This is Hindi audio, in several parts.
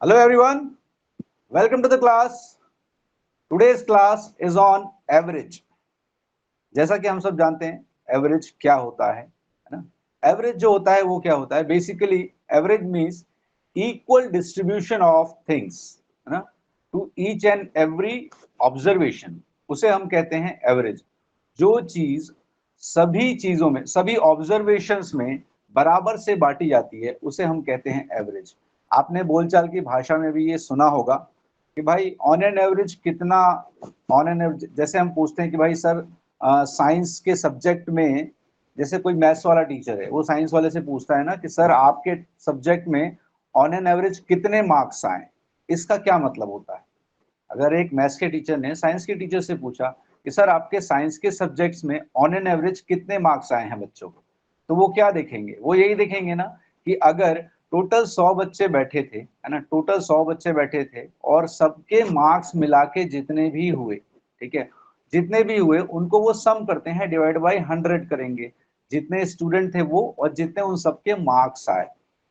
Hello everyone, welcome to the class. Today's class is on average. जैसा कि हम सब जानते हैं एवरेज क्या होता है ना। एवरेज जो होता है वो क्या होता है, basically average means equal distribution of things है ना to each and every observation, उसे हम कहते हैं एवरेज। जो चीज सभी चीजों में, सभी ऑब्जर्वेशंस में बराबर से बांटी जाती है उसे हम कहते हैं एवरेज। आपने बोलचाल की भाषा में भी ये सुना होगा कि भाई ऑन एन एवरेज कितना, ऑन एन एवरेज जैसे हम पूछते हैं कि भाई सर साइंस के सब्जेक्ट में, जैसे कोई मैथ्स वाला टीचर है वो साइंस वाले से पूछता है ना कि सर आपके सब्जेक्ट में ऑन एन एवरेज कितने मार्क्स आए। इसका क्या मतलब होता है? अगर एक मैथ्स के टीचर ने साइंस के टीचर से पूछा कि सर आपके साइंस के सब्जेक्ट्स में ऑन एन एवरेज कितने मार्क्स आए हैं बच्चों को, तो वो क्या देखेंगे? वो यही देखेंगे ना कि अगर टोटल 100 बच्चे बैठे थे है ना, टोटल 100 बच्चे बैठे थे और सबके मार्क्स मिला के जितने भी हुए, ठीक है, जितने भी हुए उनको वो सम करते हैं, डिवाइड बाय 100 करेंगे, जितने स्टूडेंट थे वो और जितने उन सबके मार्क्स आए,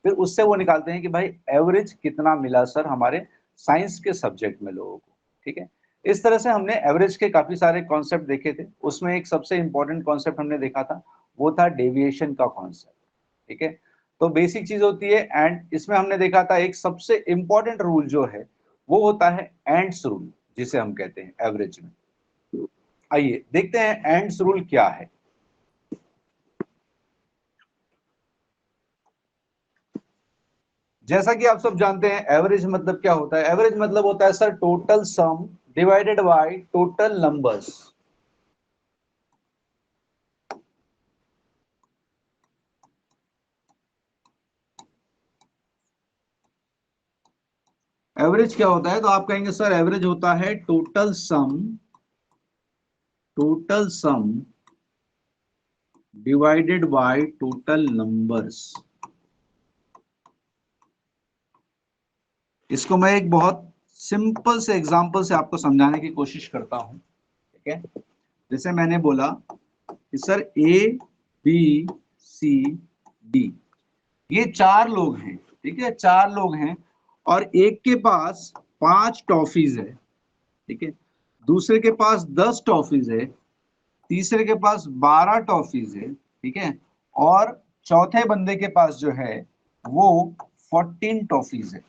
फिर उससे वो निकालते हैं कि भाई एवरेज कितना मिला सर हमारे साइंस के सब्जेक्ट में लोगों को। ठीक है, इस तरह से हमने एवरेज के काफी सारे कॉन्सेप्ट देखे थे। उसमें एक सबसे इंपॉर्टेंट कॉन्सेप्ट हमने देखा था, वो था डेविएशन का कॉन्सेप्ट। ठीक है, तो बेसिक चीज होती है एंड इसमें हमने देखा था एक सबसे इंपॉर्टेंट रूल जो है वो होता है एंड्स रूल, जिसे हम कहते हैं एवरेज में। आइए देखते हैं एंड्स रूल क्या है। जैसा कि आप सब जानते हैं एवरेज मतलब क्या होता है। एवरेज मतलब होता है sir total sum divided by total numbers. Average क्या होता है? तो आप कहेंगे सर एवरेज होता है total sum divided by total numbers. इसको मैं एक बहुत सिंपल से एग्जांपल से आपको समझाने की कोशिश करता हूं। ठीक है, जैसे मैंने बोला कि sir A B C D, ये 4 लोग हैं। ठीक है, 4 लोग हैं और एक के पास 5 टॉफीज है, ठीक है, दूसरे के पास 10 टॉफीज है, तीसरे के पास 12 टॉफीज है, ठीक है, और चौथे बंदे के पास जो है वो 14 टॉफीज है।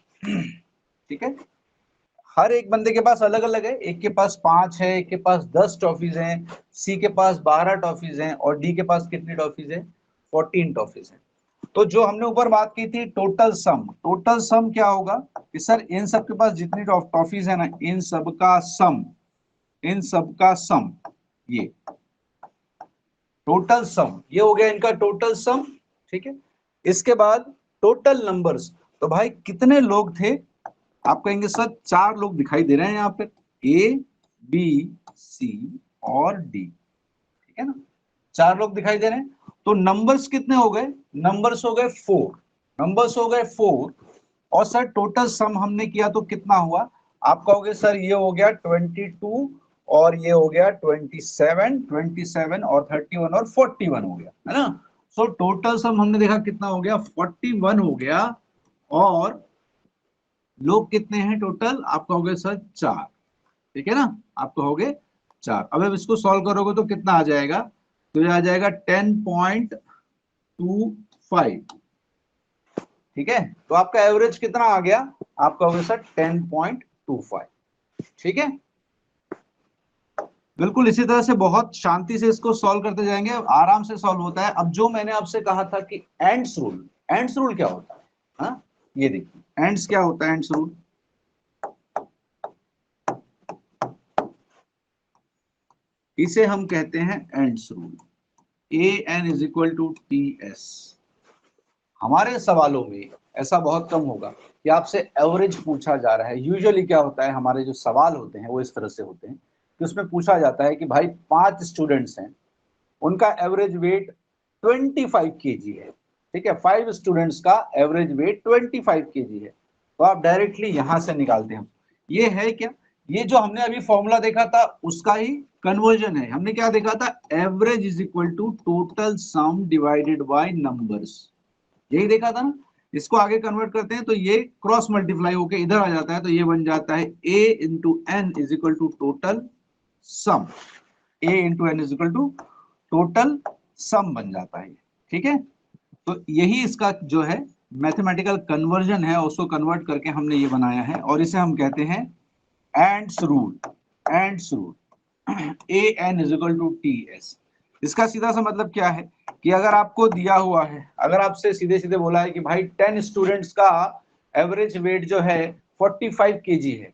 ठीक है, हर एक बंदे के पास अलग अलग है, एक के पास 5 है, एक के पास 10 टॉफीज हैं, सी के पास 12 टॉफीज हैं और डी के पास कितनी टॉफीज है? 14 टॉफीज है। तो जो हमने ऊपर बात की थी टोटल सम, टोटल सम क्या होगा कि सर इन सब के पास जितनी टॉफीज है ना, इन सब का सम, इन सब का सम, ये टोटल सम, ये हो गया इनका टोटल सम। ठीक है, इसके बाद टोटल नंबर्स, तो भाई कितने लोग थे? आप कहेंगे सर 4 लोग दिखाई दे रहे हैं यहाँ पे, ए बी सी और डी। ठीक है ना, 4 लोग दिखाई दे रहे हैं। तो नंबर्स कितने हो गए? नंबर्स हो गए 4, नंबर्स हो गए 4। और सर टोटल सम हमने किया तो कितना हुआ? आप कहोगे सर ये हो गया 22 और ये हो गया 27, 27 और 31 और 41 हो गया, है ना। सो टोटल सम हमने देखा कितना हो गया, 41 हो गया। और लोग कितने हैं टोटल? आप कहोगे सर 4, ठीक है ना, आप कहोगे 4। अब इसको सॉल्व करोगे तो कितना आ जाएगा? तो ये आ जाएगा 10.25। ठीक है, तो आपका एवरेज कितना आ गया? आप कहोगे सर 10.25। ठीक है, बिल्कुल इसी तरह से बहुत शांति से इसको सॉल्व करते जाएंगे, आराम से सॉल्व होता है। अब जो मैंने आपसे कहा था कि एंड्स रूल, एंड्स रूल क्या होता है? हाँ, ये देखिए एंड्स क्या होता है, एंड्स रूल इसे हम कहते हैं ends rule. A N is equal to T S. हमारे सवालों में ऐसा बहुत कम होगा कि आपसे एवरेज पूछा जा रहा है। यूजुअली क्या होता है, हमारे जो सवाल होते हैं वो इस तरह से होते हैं कि उसमें पूछा जाता है कि भाई 5 स्टूडेंट्स हैं, उनका एवरेज वेट 25 केजी है। ठीक है, 5 स्टूडेंट्स का एवरेज वेट 25 केजी है। तो आप डायरेक्टली यहां से निकालते हैं। ये है क्या? ये जो हमने अभी फॉर्मूला देखा था उसका ही कन्वर्जन है। हमने क्या देखा था? Average is equal to total sum divided by numbers, यही देखा था ना। इसको आगे कन्वर्ट करते हैं तो ये क्रॉस मल्टीप्लाई होके इधर आ जाता है, तो ये बन जाता है a into N is equal to total sum. a into N is equal to total sum बन जाता है, ठीक है। तो यही इसका जो है मैथमेटिकल कन्वर्जन है, उसको कन्वर्ट करके हमने ये बनाया है, और इसे हम कहते हैं ends rule. Ends rule a n is equal to T S. इसका सीधा सा मतलब क्या है कि अगर आपको दिया हुआ है, अगर आपसे सीधे सीधे बोला है कि भाई 10 स्टूडेंट्स का एवरेज वेट जो है 45 केजी है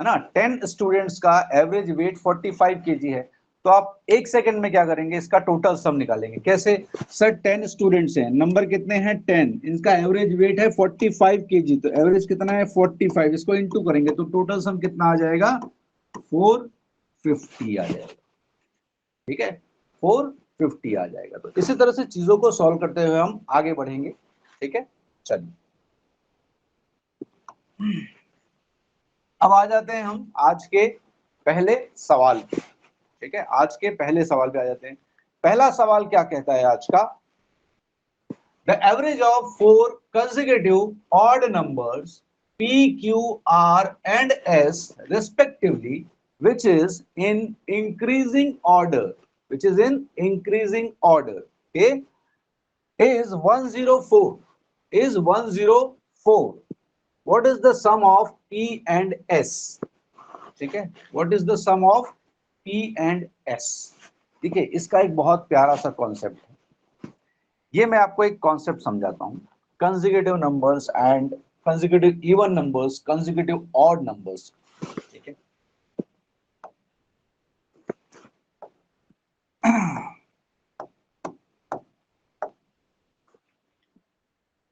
ना, 10 स्टूडेंट्स का एवरेज वेट 45 केजी है, तो आप एक सेकंड में क्या करेंगे, इसका टोटल सम निकालेंगे। कैसे सर, 10 स्टूडेंट्स हैं, नंबर कितने हैं 10, इनका एवरेज वेट है 45 केजी, तो एवरेज कितना है 45, इसको इनटू करेंगे तो टोटल सम कितना आ जाएगा 450 आ जाएगा, ठीक है, 450 आ जाएगा। तो इसी तरह से चीजों को सॉल्व करते हुए हम आगे बढ़ेंगे, ठीक है। चलिए अब आ जाते हैं हम आज के पहले सवाल पे, ठीक है। आज के पहले सवाल पे आ जाते हैं। पहला सवाल क्या कहता है आज का, the average of 4 consecutive odd numbers p, q, r and s respectively, which is in increasing order, which is in increasing order, okay, is 104, is 104. What is the sum of p and s? ठीक है, what is the sum of p and s? ठीक है, इसका एक बहुत प्यारा सा कॉन्सेप्ट है, ये मैं आपको एक कॉन्सेप्ट समझाता हूं। Consecutive numbers and consecutive even numbers, consecutive odd numbers, ठीक है।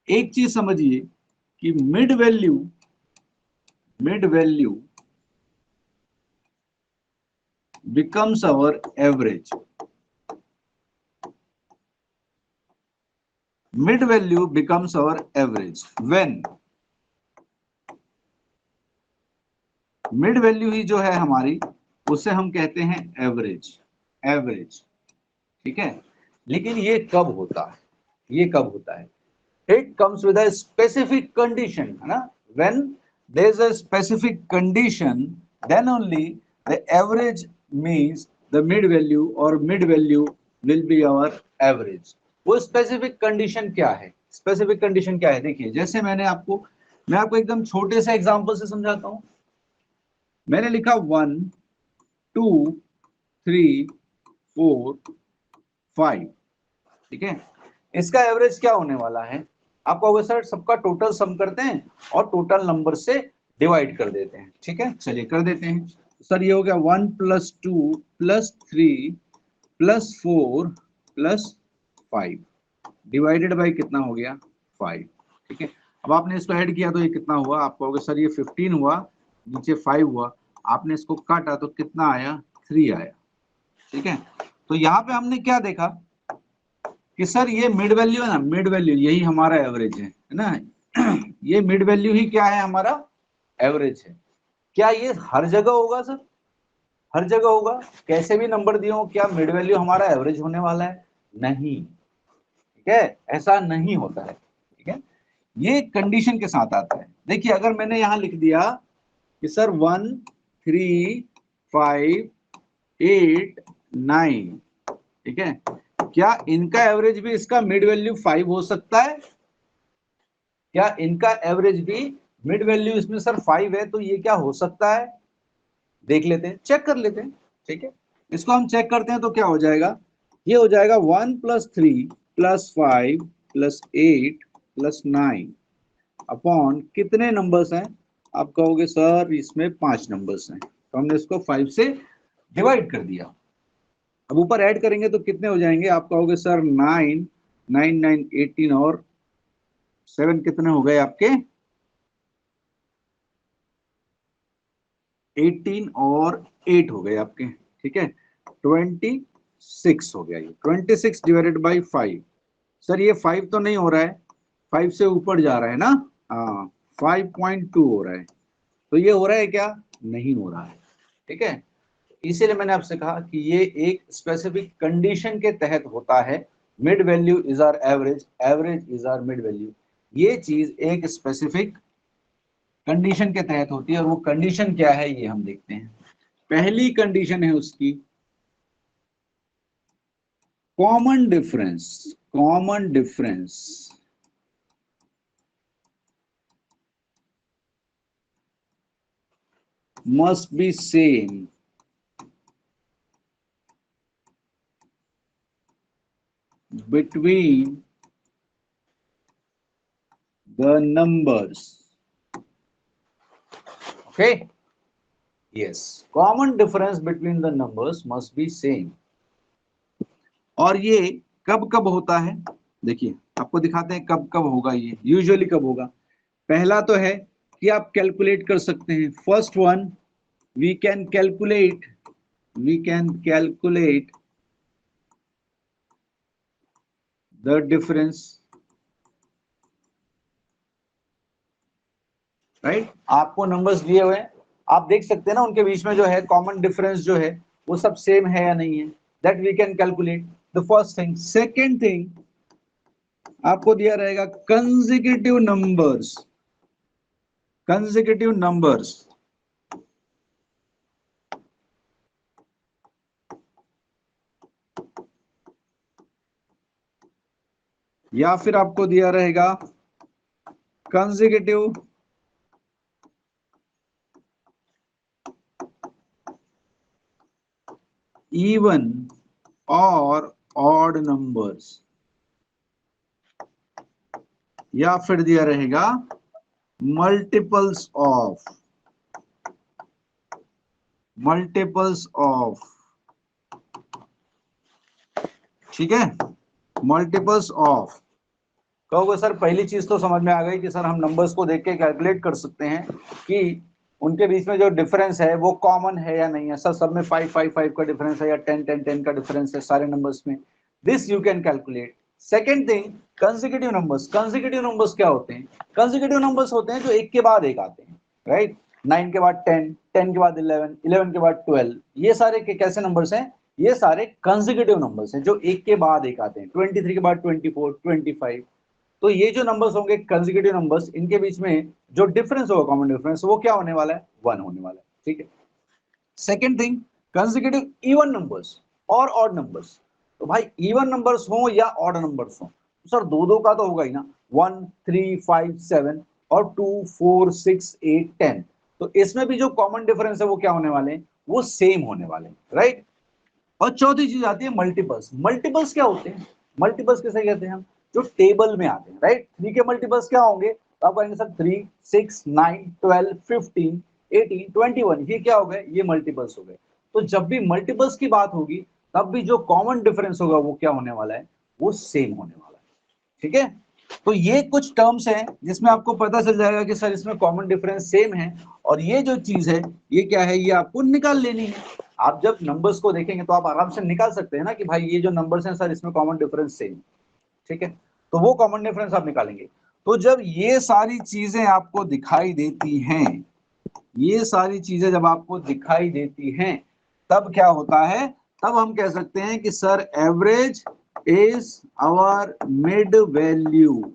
एक चीज समझिए कि mid value becomes our average. Mid value becomes our average when mid value ही जो है हमारी, उसे हम कहते हैं एवरेज, एवरेज, ठीक है। लेकिन ये कब होता है, ये कब होता है, it comes with a specific condition, है ना। When there is a specific condition, then only the average means the mid value, और mid value will be our average. वो स्पेसिफिक कंडीशन क्या है, स्पेसिफिक कंडीशन क्या है, देखिए जैसे मैं आपको एकदम छोटे से एग्जांपल से समझाता हूं। मैंने लिखा 1 2 3 4 5, ठीक है। इसका एवरेज क्या होने वाला है, आप कहोगे सर सबका टोटल सम करते हैं और टोटल नंबर से डिवाइड कर देते हैं, ठीक है, चलिए कर देते हैं। सर ये हो गया 1 + 2 + 3 + 4 + 5 डिवाइडेड बाई कितना हो गया 5, ठीक है। अब आपने इसको ऐड किया तो ये कितना हुआ, आप कहोगे सर ये 15 हुआ, नीचे 5 हुआ, आपने इसको काटा तो कितना आया 3 आया, ठीक है। तो यहाँ पे हमने क्या देखा कि सर ये मिड वैल्यू है ना, मिड वैल्यू यही हमारा एवरेज है ना। ये मिड वैल्यू ही क्या है, हमारा एवरेज है। क्या ये हर जगह होगा सर, हर जगह होगा, कैसे भी नंबर दिए हो, क्या मिड वैल्यू हमारा एवरेज होने वाला है, नहीं, ठीक है, ऐसा नहीं होता है, ठीक है। ये कंडीशन के साथ आता है। देखिए अगर मैंने यहां लिख दिया कि सर 1 3 5 8 9, ठीक है, क्या इनका एवरेज भी इसका मिड वैल्यू 5 हो सकता है, क्या इनका एवरेज भी मिड वैल्यू इसमें सर 5 है, तो ये क्या हो सकता है, देख लेते हैं, चेक कर लेते हैं, ठीक है। इसको हम चेक करते हैं तो क्या हो जाएगा, ये हो जाएगा 1 + 3 + 5 + 8 + 9 अपॉन कितने नंबर्स हैं, आप कहोगे सर इसमें 5 नंबर्स हैं, तो हमने इसको 5 से डिवाइड कर दिया। अब ऊपर ऐड करेंगे तो कितने हो जाएंगे, आप कहोगे सर 9 9 9 18 और 7 कितने हो गए आपके 18 और 8 हो गए आपके, ठीक है, 26 हो गया। ये 26 डिवाइडेड बाई 5, सर ये 5 तो नहीं हो रहा है, 5 से ऊपर जा रहा है ना, हाँ 5.2 हो रहा है, तो ये हो रहा है क्या, नहीं हो रहा है, ठीक है। इसीलिए मैंने आपसे कहा कि ये एक स्पेसिफिक कंडीशन के तहत होता है। Mid value is our average, average is our mid value. ये चीज एक स्पेसिफिक कंडीशन के तहत होती है, और वो कंडीशन क्या है ये हम देखते हैं। पहली कंडीशन है उसकी common difference. Common difference must be same between the numbers. Okay, yes, common difference between the numbers must be same. और ये कब कब होता है, देखिए आपको दिखाते हैं कब कब होगा। ये यूजुअली कब होगा, पहला तो है कि आप कैलकुलेट कर सकते हैं। First one, we can calculate the difference, right. आपको नंबर्स दिए हुए हैं, आप देख सकते हैं ना उनके बीच में जो है कॉमन डिफरेंस जो है वो सब सेम है या नहीं है, that we can calculate. The first thing. Second thing, आपको दिया रहेगा कंसेक्यूटिव नंबर्स। कंसेक्यूटिव नंबर्स या फिर आपको दिया रहेगा कंसेक्यूटिव इवन और ऑड नंबर्स, या फिर दिया रहेगा मल्टीपल्स ऑफ ठीक है, मल्टीपल्स ऑफ। कहोगे सर पहली चीज तो समझ में आ गई कि सर हम नंबर्स को देख के कैलकुलेट कर सकते हैं कि उनके बीच में जो डिफरेंस है वो कॉमन है या नहीं है। सर सब में 5 5 5 का डिफरेंस है या 10 10 10 का डिफरेंस है सारे नंबर्स में, this you can calculate. Second thing, consecutive numbers. Consecutive numbers क्या होते हैं? कंसेक्यूटिव नंबर्स होते हैं जो एक के बाद एक आते हैं, राइट। 9 के बाद 10, 10 के बाद 11, 11 के बाद 12, ये सारे कैसे नंबर्स हैं? ये सारे कंसेक्यूटिव नंबर्स हैं जो एक के बाद एक आते हैं। 23 के बाद 24, 25। तो ये जो नंबर्स होंगे कंसेक्यूटिव नंबर्स, इनके बीच में जो डिफरेंस होगा, कॉमन डिफरेंस, वो क्या होने वाला है? 1 होने वाला है, ठीक है। Second thing, consecutive even numbers और ऑड नंबर्स। तो भाई इवन नंबर्स हो या ऑड नंबर्स हो, तो सर दो दो का तो होगा ही ना, 1 3 5 7 और 2 4 6 8 10। तो इसमें भी जो कॉमन डिफरेंस है वो क्या होने वाले हैं? वो सेम होने वाले हैं, राइट। और चौथी चीज आती है मल्टीपल्स। मल्टीपल्स क्या होते हैं? मल्टीपल्स किसे कहते हैं हम? जो टेबल में आते हैं, राइट। 3 के मल्टीपल्स क्या होंगे? तो आप कहेंगे सर 3 6 9 12 15 18 21, ये क्या हो गए? ये मल्टीपल्स हो गए। तो जब भी मल्टीपल्स की बात होगी तब भी जो कॉमन डिफरेंस होगा वो क्या होने वाला है? वो सेम होने वाला है, ठीक है। तो ये कुछ टर्म्स हैं जिसमें आपको पता चल जाएगा कि सर इसमें कॉमन डिफरेंस सेम है, और ये जो चीज है ये क्या है, ये आपको निकाल लेनी है। आप जब नंबर्स को देखेंगे तो आप आराम से निकाल सकते हैं ना कि भाई ये जो नंबर्स हैं सर इसमें कॉमन डिफरेंस सेम, ठीक है। तो वो कॉमन डिफरेंस आप निकालेंगे। तो जब ये सारी चीजें आपको दिखाई देती हैं, ये सारी चीजें जब आपको दिखाई देती हैं, तब क्या होता है? तब हम कह सकते हैं कि sir average is our mid value.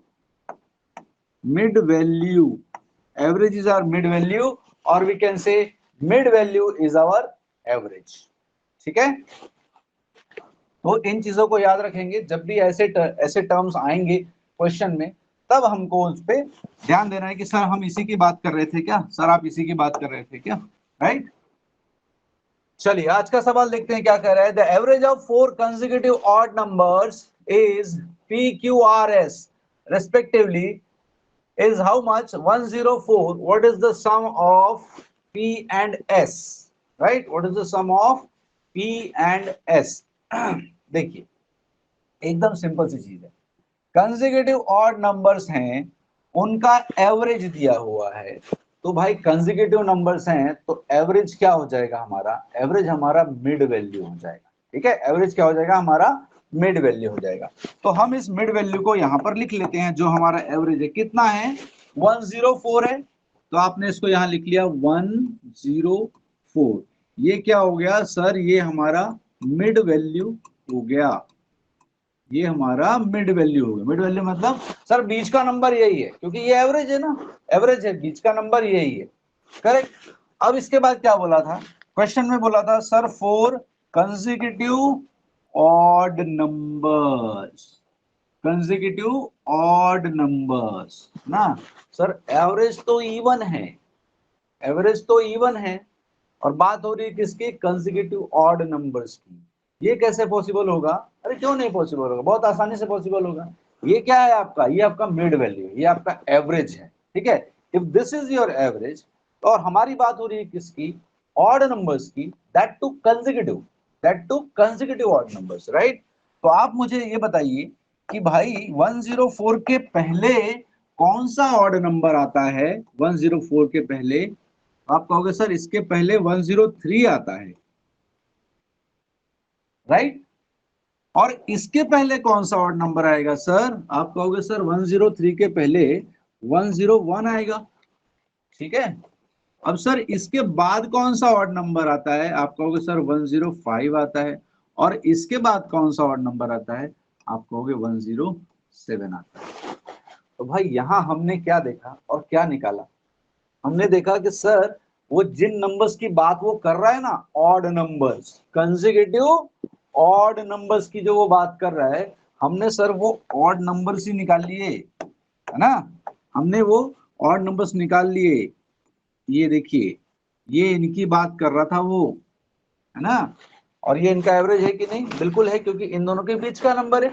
Mid value, average is our mid value, और we can say mid value is our average, ठीक है। तो इन चीजों को याद रखेंगे, जब भी ऐसे टर्म्स आएंगे क्वेश्चन में, तब हमको उस पर ध्यान देना है कि सर हम इसी की बात कर रहे थे क्या, सर आप इसी की बात कर रहे थे क्या, राइट। चलिए आज का सवाल देखते हैं क्या कह रहा है। The average of 4 consecutive odd numbers is P Q R S respectively is how much? 104. What is the sum of P and S? Right? What is the sum of P and S? देखिए एकदम सिंपल सी चीज है। कंसेक्यूटिव ऑड नंबर्स हैं, उनका एवरेज दिया हुआ है। तो भाई कंसेक्यूटिव नंबर्स हैं तो एवरेज क्या हो जाएगा हमारा? एवरेज हमारा मिड वैल्यू हो जाएगा, ठीक है। एवरेज क्या हो जाएगा हमारा? मिड वैल्यू हो जाएगा। तो हम इस मिड वैल्यू को यहां पर लिख लेते हैं। जो हमारा एवरेज है कितना है? 104 है, तो आपने इसको यहां लिख लिया 104। ये क्या हो गया सर? ये हमारा मिड वैल्यू हो गया, ये हमारा मिड वैल्यू होगा। मिड वैल्यू मतलब सर बीच का नंबर यही है, क्योंकि ये एवरेज है ना, एवरेज है, बीच का नंबर यही है। करेक्ट। अब इसके बाद क्या बोला था क्वेश्चन में, बोला था sir four consecutive odd numbers, consecutive odd numbers ना। सर एवरेज तो इवन है, एवरेज तो इवन है, और बात हो रही है किसकी, कंसेक्यूटिव ऑड नंबर्स की। ये कैसे पॉसिबल होगा? अरे क्यों नहीं पॉसिबल होगा, बहुत आसानी से पॉसिबल होगा। ये क्या है आपका, ये आपका मिड वैल्यू है, ये आपका एवरेज है, ठीक है। If this is your average, और हमारी बात हो रही है किसकी, ऑड नंबर्स की, that to consecutive, that to consecutive odd numbers, right. तो आप मुझे ये बताइए कि भाई 104 के पहले कौन सा ऑड नंबर आता है? 104 के पहले आप कहोगे सर इसके पहले 103 आता है, राइट। और इसके पहले कौन सा ऑड नंबर आएगा सर? आप कहोगे सर 103 के पहले 101 आएगा, ठीक है। अब सर इसके बाद कौन सा ऑड नंबर आता है? आप कहोगे सर 105 आता है। और इसके बाद कौन सा ऑड नंबर आता है? आप कहोगे 107 आता है। तो भाई यहां हमने क्या देखा और क्या निकाला? हमने देखा कि सर वो जिन नंबर्स की बात वो कर रहा है ना, odd numbers, consecutive odd numbers की जो वो बात कर रहा है, हमने सर वो ऑड नंबर्स ही निकाल लिए, है ना। हमने वो ऑड नंबर्स निकाल लिए। ये देखिए, ये इनकी बात कर रहा था वो, है ना। और ये इनका एवरेज है कि नहीं? बिल्कुल है, क्योंकि इन दोनों के बीच का नंबर है,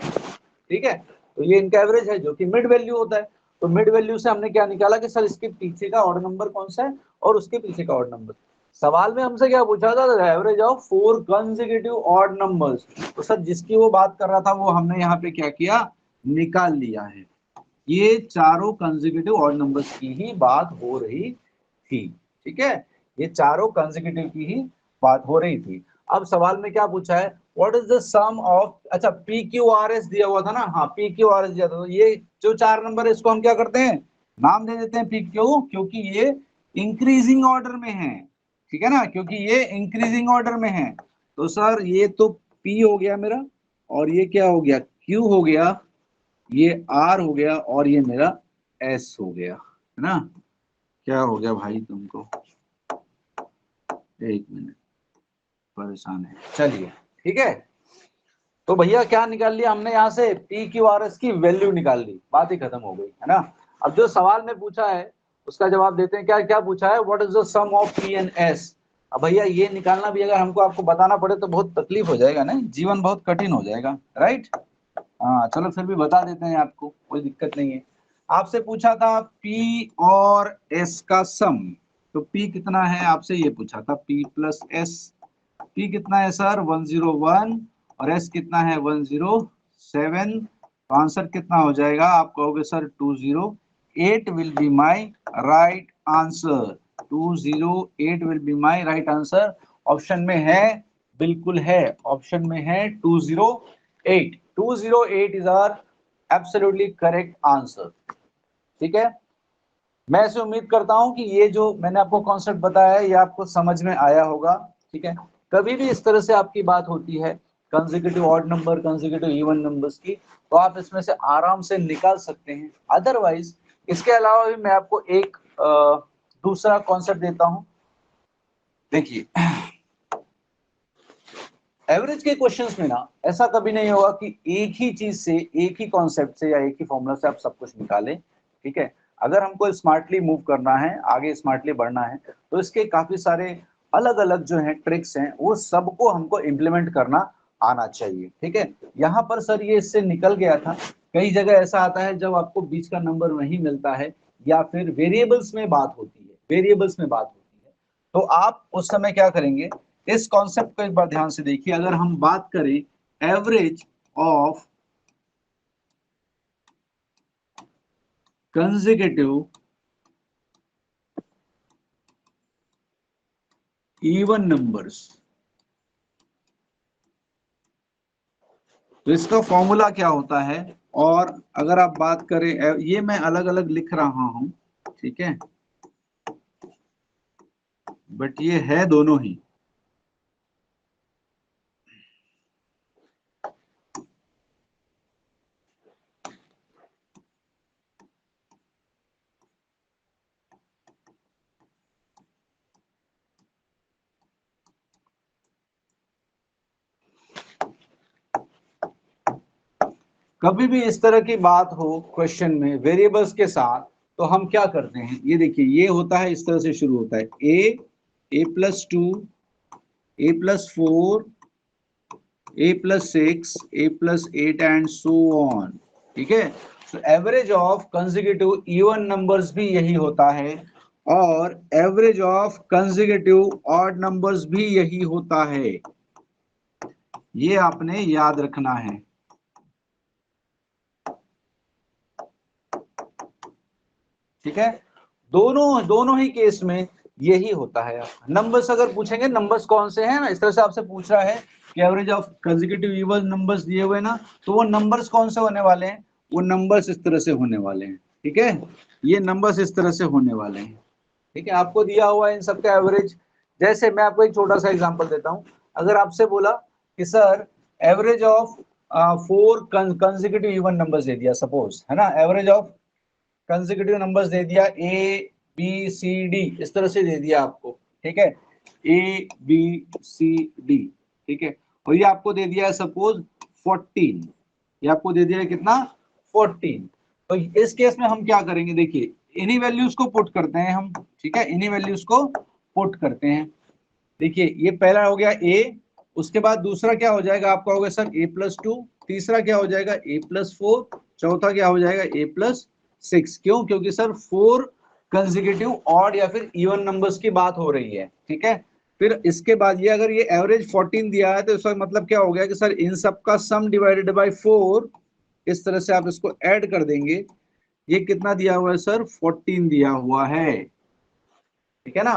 ठीक है। तो ये इनका एवरेज है जो कि मिड वैल्यू होता है। तो मिड वैल्यू से हमने क्या निकाला कि सर इसके पीछे का ऑड नंबर कौन सा है और उसके पीछे का ऑड नंबर। सवाल में हमसे क्या पूछा था? Average of four consecutive odd numbers. तो सर जिसकी वो बात कर रहा था वो हमने यहाँ पे क्या किया, निकाल लिया है। ये चारों कंसेक्यूटिव ऑड नंबर्स की ही बात हो रही थी, ठीक है। ये चारों कंसेक्यूटिव की ही बात हो रही थी। अब सवाल में क्या पूछा है, what is the sum of, अच्छा पी क्यू आर एस दिया हुआ था ना, हाँ पी क्यू आर एस दिया था। तो ये जो चार नंबर है इसको हम क्या करते हैं, नाम दे देते हैं पी क्यू, क्योंकि ये इंक्रीजिंग ऑर्डर में है, ठीक है ना, क्योंकि ये इंक्रीजिंग ऑर्डर में है। तो सर ये तो पी हो गया मेरा, और ये क्या हो गया, क्यू हो गया, ये आर हो गया, और ये मेरा एस हो गया, है ना। क्या हो गया भाई तुमको, एक मिनट, परेशान है, चलिए ठीक है। तो भैया क्या निकाल लिया हमने यहाँ से, पी क्यू आर एस की वैल्यू निकाल ली, बात ही खत्म हो गई, है ना। अब जो सवाल में पूछा है उसका जवाब देते हैं। क्या क्या पूछा है, what is the sum of P and S. अब भैया ये निकालना भी अगर हमको आपको बताना पड़े तो बहुत तकलीफ हो जाएगा ना, जीवन बहुत कठिन हो जाएगा, राइट। हाँ चलो फिर भी बता देते हैं आपको, कोई दिक्कत नहीं है। आपसे पूछा था P और S का सम, तो P कितना है आपसे ये पूछा था, P प्लस S। P कितना है सर 101, और S कितना है 107। तो आंसर कितना हो जाएगा, आप कहोगे sir 208 will be my right answer, 208 will be my right answer. Option में है, बिल्कुल है, ऑप्शन में है 208, 208 is our absolutely correct answer, ठीक है। मैं ऐसे उम्मीद करता हूं कि ये जो मैंने आपको कॉन्सेप्ट बताया है ये आपको समझ में आया होगा, ठीक है। कभी भी इस तरह से आपकी बात होती है consecutive odd number, consecutive even numbers की, तो आप इसमें से आराम से निकाल सकते हैं। अदरवाइज इसके अलावा भी मैं आपको एक दूसरा कॉन्सेप्ट देता हूं। देखिए एवरेज के क्वेश्चंस में ना ऐसा कभी नहीं होगा कि एक ही चीज से, एक ही कॉन्सेप्ट से या एक ही फॉर्मूला से आप सब कुछ निकालें, ठीक है। अगर हमको स्मार्टली मूव करना है, आगे स्मार्टली बढ़ना है, तो इसके काफी सारे अलग अलग जो है ट्रिक्स हैं, वो सबको हमको इम्प्लीमेंट करना आना चाहिए, ठीक है। यहाँ पर सर ये इससे निकल गया था। कई जगह ऐसा आता है जब आपको बीच का नंबर नहीं मिलता है, या फिर वेरिएबल्स में बात होती है, वेरिएबल्स में बात होती है, तो आप उस समय क्या करेंगे, इस कॉन्सेप्ट को एक बार ध्यान से देखिए। अगर हम बात करें average of consecutive even numbers, तो इसका फॉर्मूला क्या होता है। और अगर आप बात करें, ये मैं अलग अलग लिख रहा हूं, ठीक है, बट ये है दोनों ही। कभी भी इस तरह की बात हो क्वेश्चन में वेरिएबल्स के साथ, तो हम क्या करते हैं, ये देखिए, ये होता है, इस तरह से शुरू होता है, a+2, a+4, a+6, a+8 and so on. ठीक है, तो average of consecutive even numbers भी यही होता है, और average of consecutive odd numbers भी यही होता है। ये आपने याद रखना है। ठीक है, दोनों दोनों ही केस में यही होता है। नंबर्स अगर पूछेंगे नंबर्स कौन से हैं ना, इस तरह से आपसे पूछ रहा है कि average of consecutive even numbers दिए हुए ना, तो वो नंबर्स कौन से होने वाले हैं, वो नंबर्स इस तरह से होने वाले हैं। ठीक है, ये नंबर्स इस तरह से होने वाले हैं। ठीक है, आपको दिया हुआ है इन सबका एवरेज। जैसे मैं आपको एक छोटा सा एग्जांपल देता हूं, अगर आपसे बोला कि sir average of 4 consecutive even numbers दे दिया सपोज, है ना, एवरेज ऑफ कंसेक्यूटिव नंबर्स दे दिया A B C D, इस तरह से दे दिया आपको। ठीक है, ABCD। ठीक है, और ये आपको दे दिया है सपोज 14, ये आपको दे दिया है कितना, 14। तो इस केस में हम क्या करेंगे, देखिए इन्हीं वैल्यूज को पुट करते हैं हम। ठीक है, इन्हीं वैल्यूज को पुट करते हैं। देखिए ये पहला हो गया A, उसके बाद दूसरा क्या हो जाएगा आपका, होगा सर A+2, तीसरा क्या हो जाएगा A+4, चौथा क्या हो जाएगा A+6। क्यों, क्योंकि सर 4 कंसेक्यूटिव ऑड या फिर इवन नंबर्स की बात हो रही है। ठीक है, फिर इसके बाद ये अगर ये एवरेज 14 दिया है, तो इसका मतलब क्या हो गया कि सर इन सब का सम डिवाइडेड बाय 4, इस तरह से आप इसको ऐड कर देंगे। ये कितना दिया हुआ है सर, 14 दिया हुआ है। ठीक है ना,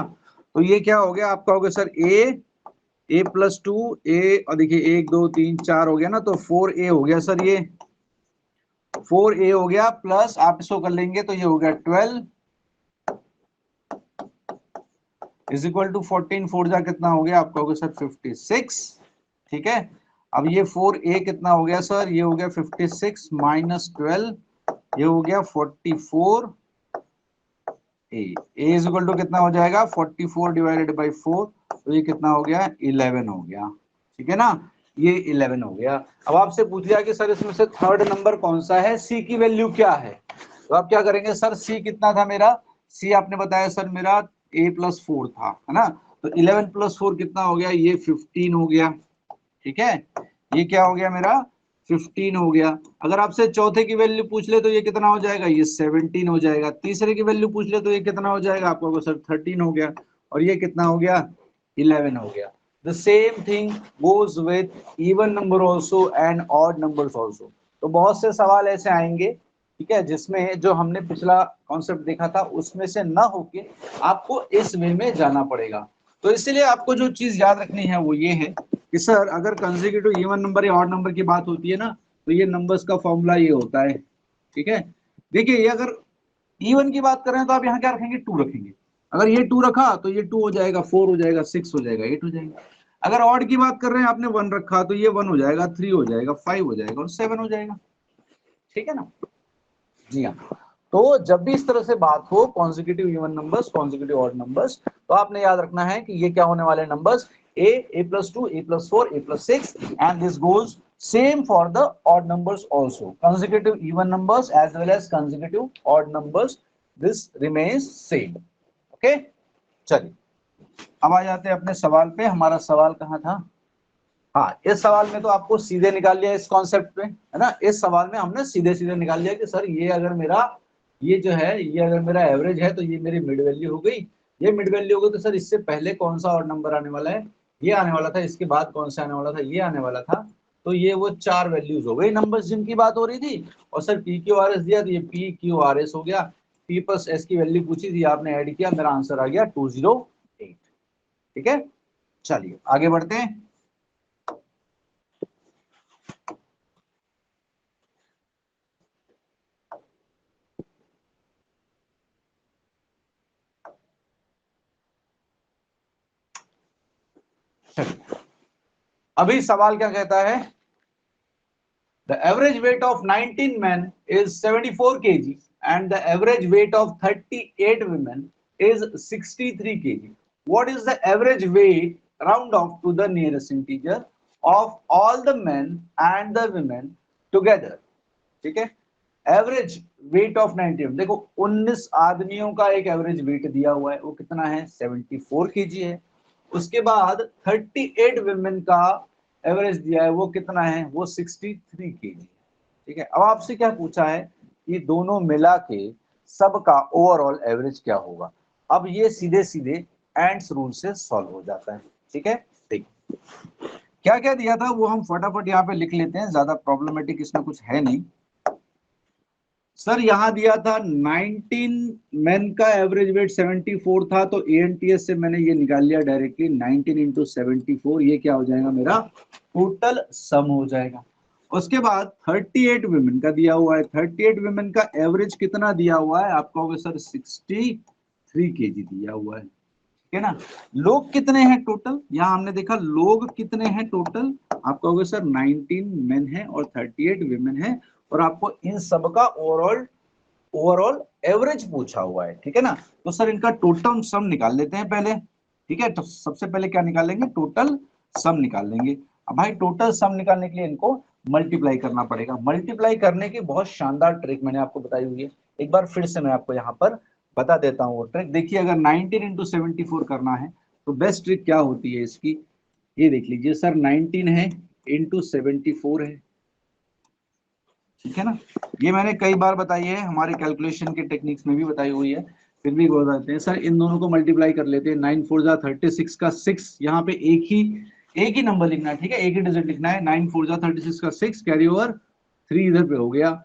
तो ये क्या हो गया आपका, हो गया सर A+2, ए, और देखिए 1 2 3 4 हो गया ना, तो 4A हो गया सर, ये 4A हो गया, प्लस आप इसको कर लेंगे तो ये हो गया 12 इज इक्वल टू 14, 4 जा कितना हो गया आपका, हो गया सर 56। ठीक है, अब ये 4A कितना हो गया सर, ये हो गया 56 माइनस 12, ये हो गया 44। ए इज इक्वल टू कितना हो जाएगा, 44 डिवाइडेड बाई 4, तो ये कितना हो गया, 11 हो गया। ठीक है ना, ये 11 हो गया। अब आपसे पूछ लिया कि सर इसमें से थर्ड नंबर कौन सा है, सी की वैल्यू क्या है, तो आप क्या करेंगे, सर सी कितना था मेरा, सी आपने बताया सर मेरा A+4 था, है ना, तो 11 + 4 कितना हो गया, ये 15 हो गया। ठीक है, ये क्या हो गया मेरा, 15 हो गया। अगर आपसे चौथे की वैल्यू पूछ ले तो ये कितना हो जाएगा, ये 17 हो जाएगा। तीसरे की वैल्यू पूछ ले तो ये कितना हो जाएगा आपको, सर 13 हो गया। और ये कितना हो गया, 11 हो गया। The same thing goes with even number also and odd numbers also. तो बहुत से सवाल ऐसे आएंगे, ठीक है, जिसमें जो हमने पिछला कॉन्सेप्ट देखा था उसमें से ना होके आपको इस वे में जाना पड़ेगा। तो इसलिए आपको जो चीज याद रखनी है वो ये है कि सर अगर कंसेक्यूटिव इवन नंबर या ऑड नंबर की बात होती है ना, तो ये नंबर्स का फॉर्मूला ये होता है। ठीक है, देखिए ये अगर इवन की बात कर रहे हैं तो आप यहाँ क्या रखेंगे, 2 रखेंगे। अगर ये 2 रखा तो ये 2 हो जाएगा, 4 हो जाएगा, 6 हो जाएगा, 8 हो जाएगा। अगर ऑड की बात कर रहे हैं आपने 1 रखा तो ये 1 हो जाएगा, 3 हो जाएगा, 5 हो जाएगा और 7 हो जाएगा। ठीक है ना, जी हाँ। तो जब भी इस तरह से बात हो consecutive even numbers, consecutive odd numbers, तो आपने याद रखना है कि ये क्या होने वाले numbers, A+2, A+4, A+6, and this goes same for the odd numbers also. Consecutive even numbers as well as consecutive odd numbers, this remains same. Okay, चलिए अब आ जाते हैं अपने सवाल पे। हमारा सवाल कहाँ था, हाँ, इस सवाल में तो आपको सीधे निकाल लिया इस कॉन्सेप्ट पे, है ना। इस सवाल में हमने सीधे सीधे निकाल लिया कि सर ये अगर मेरा, ये जो है, ये अगर मेरा एवरेज है तो ये मेरी मिड वैल्यू हो गई। ये मिड वैल्यू हो गई तो सर इससे पहले कौन सा और नंबर आने वाला है, ये आने वाला था, इसके बाद कौन सा आने वाला था, ये आने वाला था। तो ये वो 4 वैल्यूज हो गई नंबर्स जिनकी बात हो रही थी। और सर PQRS दिया तो ये PQRS हो गया। P+S की वैल्यू पूछी थी, आपने ऐड किया, मेरा आंसर आ गया 208। ठीक है, चलिए आगे बढ़ते हैं। अभी सवाल क्या कहता है, the average weight of 19 men is 74 kg and the average weight of 38 women is 63 kg. What is the average weight, round off to the nearest integer, of all the men and the women together? ठीक है। एवरेज वेट ऑफ 90, देखो 19 आदमियों का एक एवरेज वेट दिया हुआ है, वो कितना है 74 केजी है। उसके बाद 38 वुमेन का एवरेज दिया है, वो कितना है, वो 63 केजी। ठीक है, अब आपसे क्या पूछा है कि दोनों मिला के सबका ओवरऑल एवरेज क्या होगा। अब ये सीधे सीधे एंड्स रूल से सॉल्व हो जाता है। ठीक है, ठीक, क्या क्या दिया था वो हम फटाफट यहाँ पे लिख लेते हैं, ज्यादा प्रॉब्लमेटिक इसमें कुछ है नहीं। सर यहाँ दिया था 19 मेन का एवरेज वेट 74 था, तो एएनटीएस से मैंने ये निकाल लिया डायरेक्टली, 19 इंटू 74, ये क्या हो जाएगा मेरा टोटल सम हो जाएगा। उसके बाद 38 वुमेन का दिया हुआ है, 38 वुमेन का एवरेज कितना दिया हुआ है, आप कहोगे सर 63 केजी दिया हुआ है। ठीक है ना। लोग कितने हैं टोटल, यहाँ हमने देखा लोग कितने हैं टोटल, आप कहोगे सर 19 मेन है और 38 वुमेन है, और आपको इन सब का ओवरऑल ओवरऑल एवरेज पूछा हुआ है। ठीक है ना, तो सर इनका टोटल सम निकाल लेते हैं पहले। ठीक है, तो सबसे पहले क्या निकालेंगे, टोटल सम निकाल लेंगे। अब भाई टोटल सम निकालने के लिए इनको मल्टीप्लाई करना पड़ेगा। मल्टीप्लाई करने की बहुत शानदार ट्रिक मैंने आपको बताई हुई है, एक बार फिर से मैं आपको यहाँ पर बता देता हूँ वो ट्रिक। देखिए अगर 19 इंटू 74 करना है तो बेस्ट ट्रिक क्या होती है इसकी, ये देख लीजिए सर, 19 है इंटू 74 है। ठीक है ना, ये मैंने कई बार बताई है, हमारे कैलकुलेशन के टेक्निक्स में भी बताई हुई है, फिर भी बताते हैं सर, इन दोनों को मल्टीप्लाई कर लेते हैं। 9 4 जा 36 का 6, यहाँ पे एक ही नंबर लिखना है। ठीक है, एक ही डिजिट लिखना है, 9 4 जा 36 का 6 कैरी ओवर 3 इधर पे हो गया।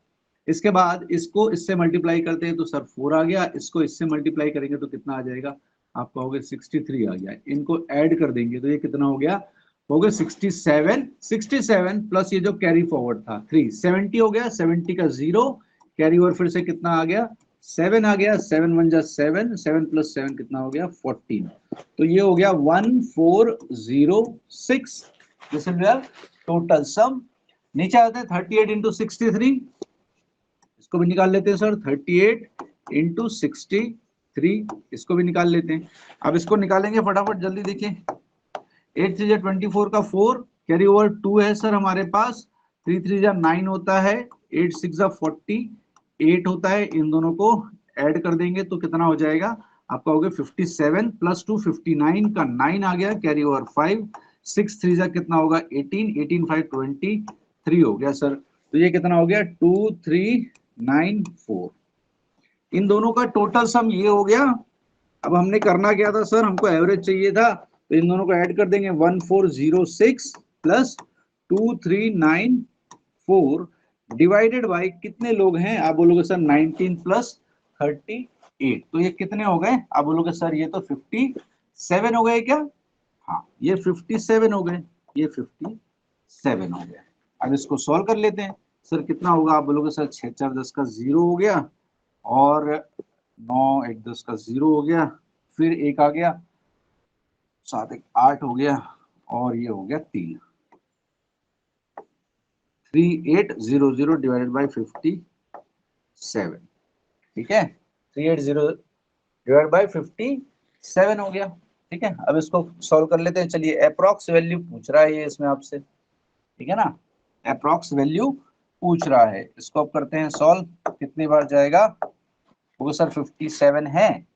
इसके बाद इसको इससे मल्टीप्लाई करते हैं तो सर 4 आ गया, इसको इससे मल्टीप्लाई करेंगे तो कितना आ जाएगा, आप कहोगे 63 आ गया। इनको ऐड कर देंगे तो ये कितना हो गया, हो गया 67, 67 प्लस ये जो कैरी फॉरवर्ड था 3, 70 हो गया, 70 का 0 कैरी ओवर फिर से कितना आ गया 7 आ गया, 7 1 जा 7, 7 प्लस 7 कितना हो गया 14, तो ये हो गया 1406। This is your total sum. नीचे आते हैं 38 इंटू 63, इसको भी निकाल लेते हैं सर, 38 इंटू 63, इसको भी निकाल लेते हैं। अब इसको निकालेंगे फटाफट जल्दी, देखिए 8 3 24 का 4 कैरी ओवर 2 है सर हमारे पास, 3 3 9 होता है, 8 6 48 होता है, इन दोनों को ऐड कर देंगे तो कितना हो जाएगा, आपका हो गया 57 प्लस 2 59 का 9 आ गया, कैरी ओवर 5, 6 3 कितना होगा 18, 18 5 23 हो गया सर, तो ये कितना हो गया 2394। इन दोनों का टोटल सम ये हो गया। अब हमने करना क्या था सर, हमको एवरेज चाहिए था, तो इन दोनों को ऐड कर देंगे, 1406 प्लस 2394 डिवाइडेड बाई कितने लोग हैं, आप बोलोगे सर 19 प्लस 38, तो ये कितने हो गए, आप बोलोगे सर ये तो 57 हो गए क्या, हाँ ये 57 हो गए, ये 57 हो गया। अब इसको सॉल्व कर लेते हैं, सर कितना होगा, आप बोलोगे सर 6 4 10 का 0 हो गया, और 9 1 10 का 0 हो गया, फिर एक आ गया, 7 1 8 हो गया, और ये हो गया 3, 3800 डिवाइडेड बाई 57। ठीक है, 380 डिवाइड बाई 57 हो गया। ठीक है, अब इसको सॉल्व कर लेते हैं, चलिए अप्रॉक्स वैल्यू पूछ रहा है ये इसमें आपसे। ठीक है ना, अप्रॉक्स वैल्यू पूछ रहा है, इसको अब करते हैं सॉल्व, कितनी बार जाएगा, वो सर 57 है,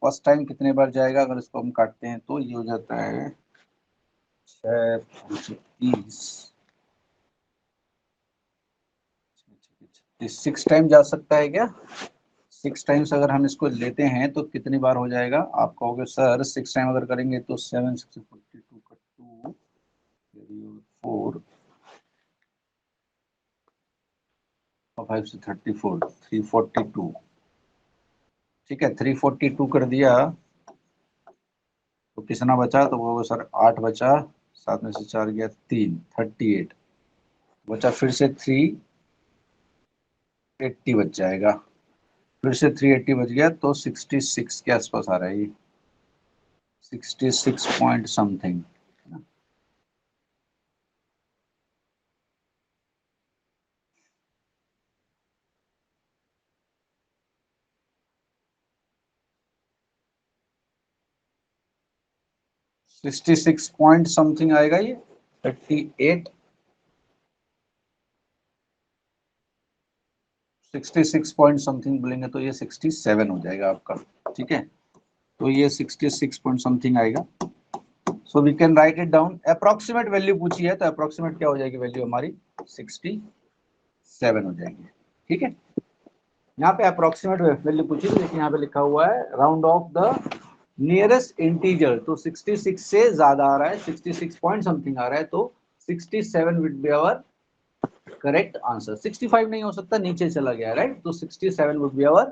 फर्स्ट टाइम कितने बार जाएगा, अगर इसको हम काटते हैं तो ये हो जाता है 6 टाइम जा सकता है क्या, 6 टाइम्स अगर हम इसको लेते हैं तो कितनी बार हो जाएगा, आप कहोगे सर 6 टाइम अगर करेंगे तो 7 6 42 का 2 4 और 5 से 34 342। ठीक है, 342 कर दिया तो कितना बचा, तो वो सर 8 बचा, 7 में से 4 गया 3, 38 बचा, फिर से 380 बच जाएगा, फिर से 380 बच गया, तो 66 के आसपास आ रहा है ये, 66 पॉइंट समथिंग। 66 पॉइंट समथिंग आएगा ये 38 66 पॉइंट समथिंग बोलेंगे तो ये 67 हो जाएगा आपका, ठीक है। तो ये 66 पॉइंट समथिंग आएगा। So we can write it down. Approximate value पूछी है तो अप्रोक्सीमेट क्या हो जाएगी वैल्यू हमारी 67 हो जाएगी, ठीक है। यहाँ पे अप्रोक्सीमेट वैल्यू पूछी थी, लेकिन यहाँ पे लिखा हुआ है round of the nearest integer, तो 66 से ज्यादा आ रहा है, 66 पॉइंट समथिंग आ रहा है, तो 67 will be our correct answer. 65 नहीं हो सकता, नीचे चला गया, राइट, तो 67 would be our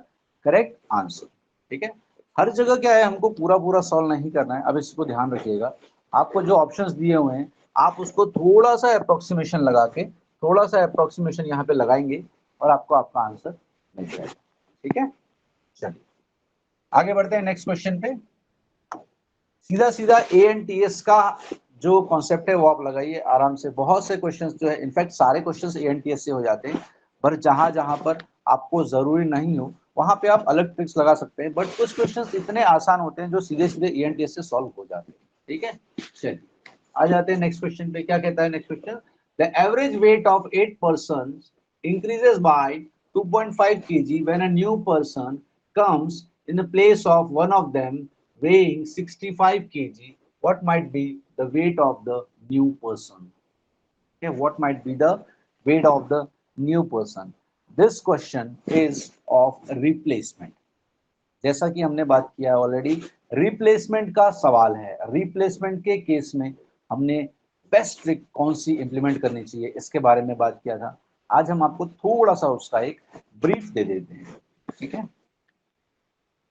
correct answer, ठीक है। हर जगह क्या है, हमको पूरा पूरा सॉल्व नहीं करना है। अब इसको ध्यान रखिएगा, आपको जो ऑप्शंस दिए हुए हैं आप उसको थोड़ा सा अप्रोक्सीमेशन लगा के, थोड़ा सा अप्रोक्सीमेशन यहाँ पे लगाएंगे और आपको आपका आंसर मिल जाएगा, ठीक है। चलिए आगे बढ़ते हैं नेक्स्ट क्वेश्चन पे। सीधा सीधा ANTS का जो कॉन्सेप्ट है वो आप लगाइए आराम से। बहुत से क्वेश्चंस जो है, इनफैक्ट सारे क्वेश्चंस ANTS से हो जाते हैं, पर जहां जहां पर आपको जरूरी नहीं हो वहां पे आप अलग ट्रिक्स लगा सकते हैं, बट कुछ क्वेश्चंस इतने आसान होते हैं जो सीधे सीधे ANTS से सॉल्व हो जाते हैं, ठीक है। चलिए आ जाते हैं नेक्स्ट क्वेश्चन पे। क्या कहता है next question? The average weight of 8 persons increases by 2.5 kg when a new person comes in the place of one of them weighing 65 kg. What might be the weight of the new person? Okay, what might be the weight of the new person? This question is of replacement. जैसा कि हमने बात किया ऑलरेडी, रिप्लेसमेंट का सवाल है। रिप्लेसमेंट के केस में हमने बेस्ट ट्रिक कौन सी इंप्लीमेंट करनी चाहिए इसके बारे में बात किया था। आज हम आपको थोड़ा सा उसका एक ब्रीफ दे देते हैं, ठीक है।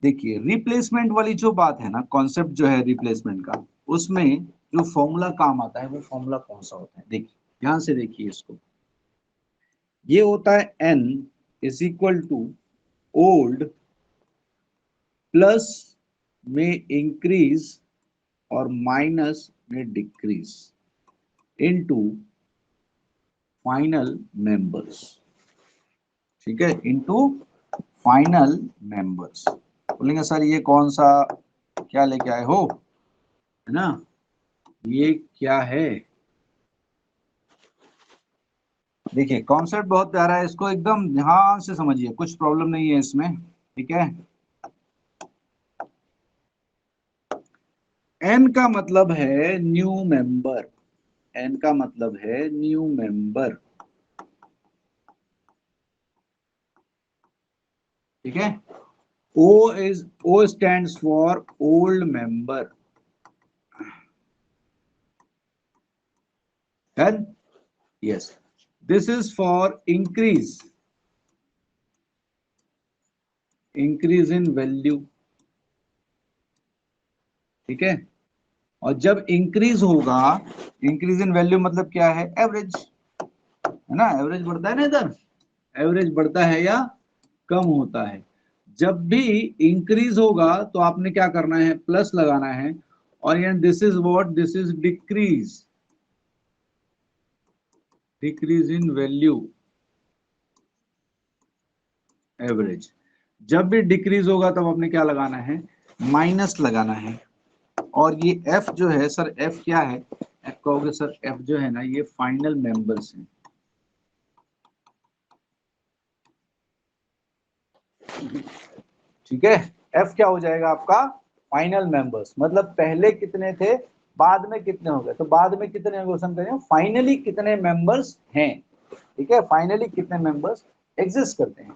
देखिए रिप्लेसमेंट वाली जो बात है ना, कॉन्सेप्ट जो है रिप्लेसमेंट का, उसमें जो फॉर्मूला काम आता है वो फॉर्मूला कौन सा होता है? देखिए ध्यान से देखिए इसको। ये होता है n is equal to old plus में इंक्रीज और माइनस में डिक्रीज इनटू फाइनल मेंबर्स, ठीक है, इनटू फाइनल मेंबर्स। बोलेंगे सर ये कौन सा क्या लेके आए हो, है ना, ये क्या है? देखिए कॉन्सेप्ट बहुत प्यारा है, इसको एकदम ध्यान से समझिए, कुछ प्रॉब्लम नहीं है इसमें, ठीक है। एन का मतलब है न्यू मेंबर, एन का मतलब है न्यू मेंबर, ठीक है। O stands for old member, and yes, this is for increase in value, ठीक है। और जब इंक्रीज होगा, इंक्रीज इन वैल्यू मतलब क्या है? एवरेज, है ना, एवरेज बढ़ता है ना इधर, एवरेज बढ़ता है या कम होता है। जब भी इंक्रीज होगा तो आपने क्या करना है? प्लस लगाना है। और यहाँ this is what, this is decrease, decrease in value average. जब भी डिक्रीज होगा तब आपने क्या लगाना है? माइनस लगाना है। और ये एफ जो है सर, एफ क्या है? एफ कहोगे सर, एफ जो है ना ये फाइनल मेंबर्स हैं, ठीक है। एफ क्या हो जाएगा आपका? फाइनल मेंबर्स, मतलब पहले कितने थे, बाद में कितने हो गए, तो बाद में कितने क्वेश्चन करें, फाइनली कितने मेंबर्स हैं, ठीक है, फाइनली कितने मेंबर्स एग्जिस्ट करते हैं।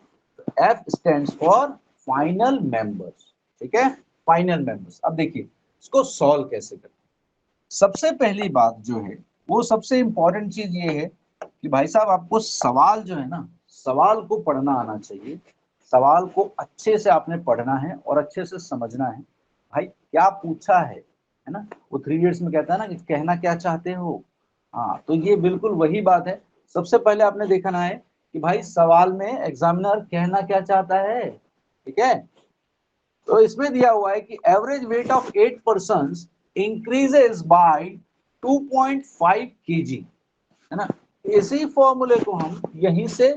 F stands for final members, ठीक है, फाइनल मेंबर्स। अब देखिए इसको सॉल्व कैसे करते हैं। सबसे पहली बात जो है वो सबसे इंपॉर्टेंट चीज ये है कि भाई साहब आपको सवाल जो है ना, सवाल को पढ़ना आना चाहिए। सवाल को अच्छे से आपने पढ़ना है और अच्छे से समझना है, भाई क्या पूछा है ना। वो 3 इडियट्स में कहता है ना कि कहना क्या चाहते हो। हाँ, तो ये बिल्कुल वही बात है। सबसे पहले आपने देखना है कि भाई सवाल में एग्जामिनर कहना क्या चाहता है, ठीक है। तो इसमें दिया हुआ है कि average weight of 8 persons increases by 2.5 kg, है ना। इसी फॉर्मूले को हम यहीं से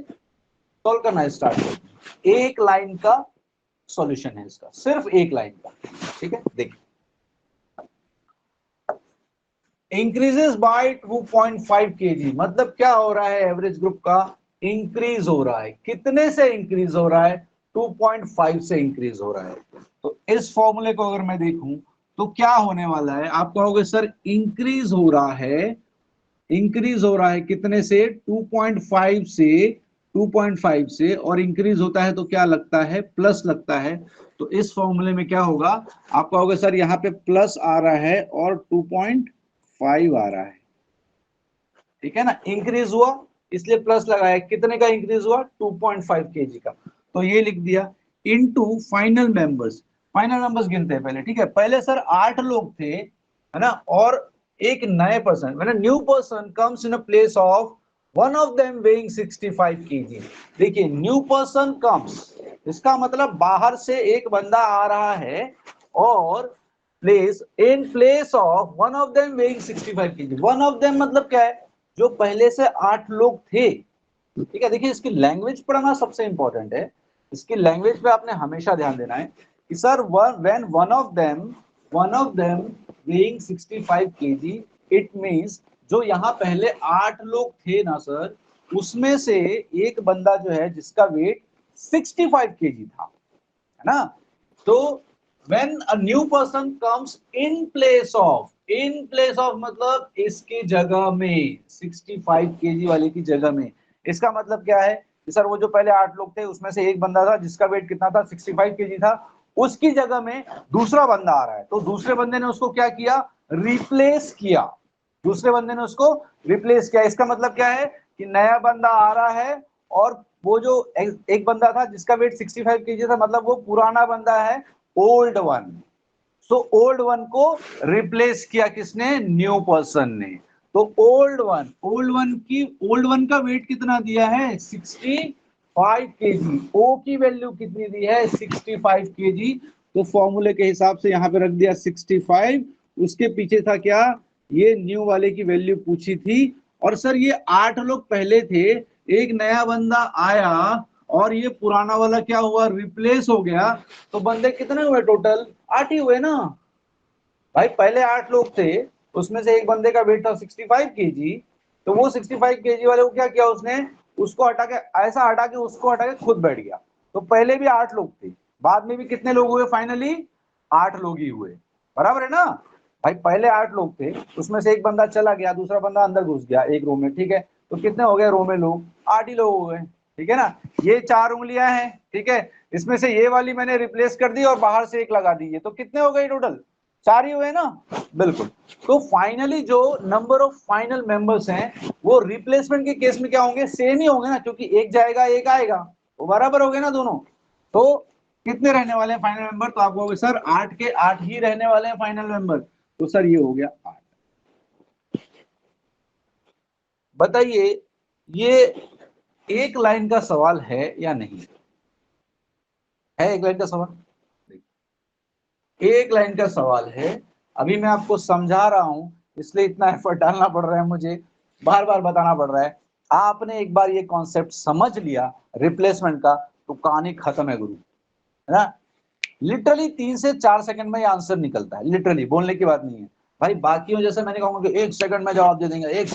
सॉल्व करना स्टार्ट करते हैं। एक लाइन का सॉल्यूशन है इसका, सिर्फ एक लाइन का, ठीक है। देखिए इंक्रीजेस बाय 2.5 kg, मतलब क्या हो रहा है, एवरेज ग्रुप का इंक्रीज हो रहा है। कितने से इंक्रीज हो रहा है? 2.5 से इंक्रीज हो रहा है। तो इस फॉर्मूले को अगर मैं देखूं तो क्या होने वाला है, आप कहोगे सर इंक्रीज हो रहा है, इंक्रीज हो रहा है कितने से? 2.5 से, 2.5 से, और इंक्रीज होता है तो क्या लगता है? प्लस लगता है। तो इस फॉर्मूले में क्या होगा, आप कहोगे सर यहाँ पे प्लस आ रहा है और 2.5 आ रहा है, ठीक है ना, इंक्रीज हुआ इसलिए प्लस लगाया। कितने का इंक्रीज हुआ? 2.5 kg का। तो ये लिख दिया into final members. Final members गिनते हैं पहले, ठीक है। पहले सर 8 लोग थे, है ना, और एक नए पर्सन, मैंने new person comes in a place of one of them weighing 65 kg। देखिए न्यू पर्सन कम्स, इसका मतलब बाहर से एक बंदा आ रहा है और place in place of one of them weighing 65 kg। One of them मतलब क्या है? जो पहले से 8 लोग थे, ठीक है। देखिए इसकी लैंग्वेज पढ़ना सबसे इंपॉर्टेंट है, इसकी लैंग्वेज पे आपने हमेशा ध्यान देना है कि sir when one of them weighing 65 kg, it means जो यहाँ पहले 8 लोग थे ना सर, उसमें से एक बंदा जो है जिसका वेट 65 kg था, है ना। तो when a new person comes in place of मतलब इसकी जगह में, 65 kg वाले की जगह में, इसका मतलब क्या है कि सर वो जो पहले 8 लोग थे उसमें से एक बंदा था जिसका वेट कितना था? 65 kg था, उसकी जगह में दूसरा बंदा आ रहा है। तो दूसरे बंदे ने उसको क्या किया? रिप्लेस किया। दूसरे बंदे ने उसको रिप्लेस किया। इसका मतलब क्या है कि नया बंदा आ रहा है और वो जो एक बंदा था जिसका वेट 65 kg था, मतलब वो पुराना बंदा है, old one. So old one को रिप्लेस किया किसने? न्यू पर्सन ने। तो ओल्ड वन का वेट कितना दिया है? 65 kg। ओ की वैल्यू कितनी दी है? 65 kg। तो फॉर्मूले के हिसाब से यहाँ पे रख दिया 65। उसके पीछे था क्या? ये न्यू वाले की वैल्यू पूछी थी। और सर ये 8 लोग पहले थे, एक नया बंदा आया और ये पुराना वाला क्या हुआ? रिप्लेस हो गया। तो बंदे कितने हुए टोटल? 8 ही हुए ना भाई। पहले 8 लोग थे, उसमें से एक बंदे का वेट था 65 kg। तो वो 65 kg वाले को क्या किया उसने? उसको हटा के, ऐसा हटा के उसको हटा के खुद बैठ गया। तो पहले भी 8 लोग थे, बाद में भी कितने लोग हुए? फाइनली 8 लोग ही हुए, बराबर है ना भाई। पहले 8 लोग थे, उसमें से एक बंदा चला गया, दूसरा बंदा अंदर घुस गया एक रो में, ठीक है। तो कितने हो गए रो में लोग? 8 ही लोग हो गए, ठीक है ना। ये 4 उंगलियां हैं, ठीक है। इसमें से ये वाली मैंने रिप्लेस कर दी और बाहर से एक लगा दी है, तो कितने हो गए टोटल? 4 ही हुए ना, बिल्कुल। तो फाइनली जो नंबर ऑफ फाइनल मेंबर्स हैं वो रिप्लेसमेंट के केस में क्या होंगे? सेम ही होंगे ना, क्योंकि एक जाएगा एक आएगा, वो बराबर हो गए ना दोनों। तो कितने रहने वाले हैं फाइनल मेंबर? तो आप कहोगे सर 8 के 8 ही रहने वाले हैं फाइनल मेंबर। तो सर ये हो गया 8। बताइए ये एक लाइन का सवाल है या नहीं है? एक लाइन का सवाल, एक लाइन का सवाल है। अभी मैं आपको समझा रहा हूं इसलिए इतना एफर्ट डालना पड़ रहा है मुझे, बार बार बताना पड़ रहा है। आपने एक बार ये कॉन्सेप्ट समझ लिया रिप्लेसमेंट का तो कहानी खत्म है गुरु, है ना। लिटरली 3 से 4 सेकंड में ये आंसर निकलता है, लिटरली, बोलने की बात नहीं है भाई। बाकियों जैसे मैंने कहूंगा कि 1 सेकंड में जवाब दे देंगे, 1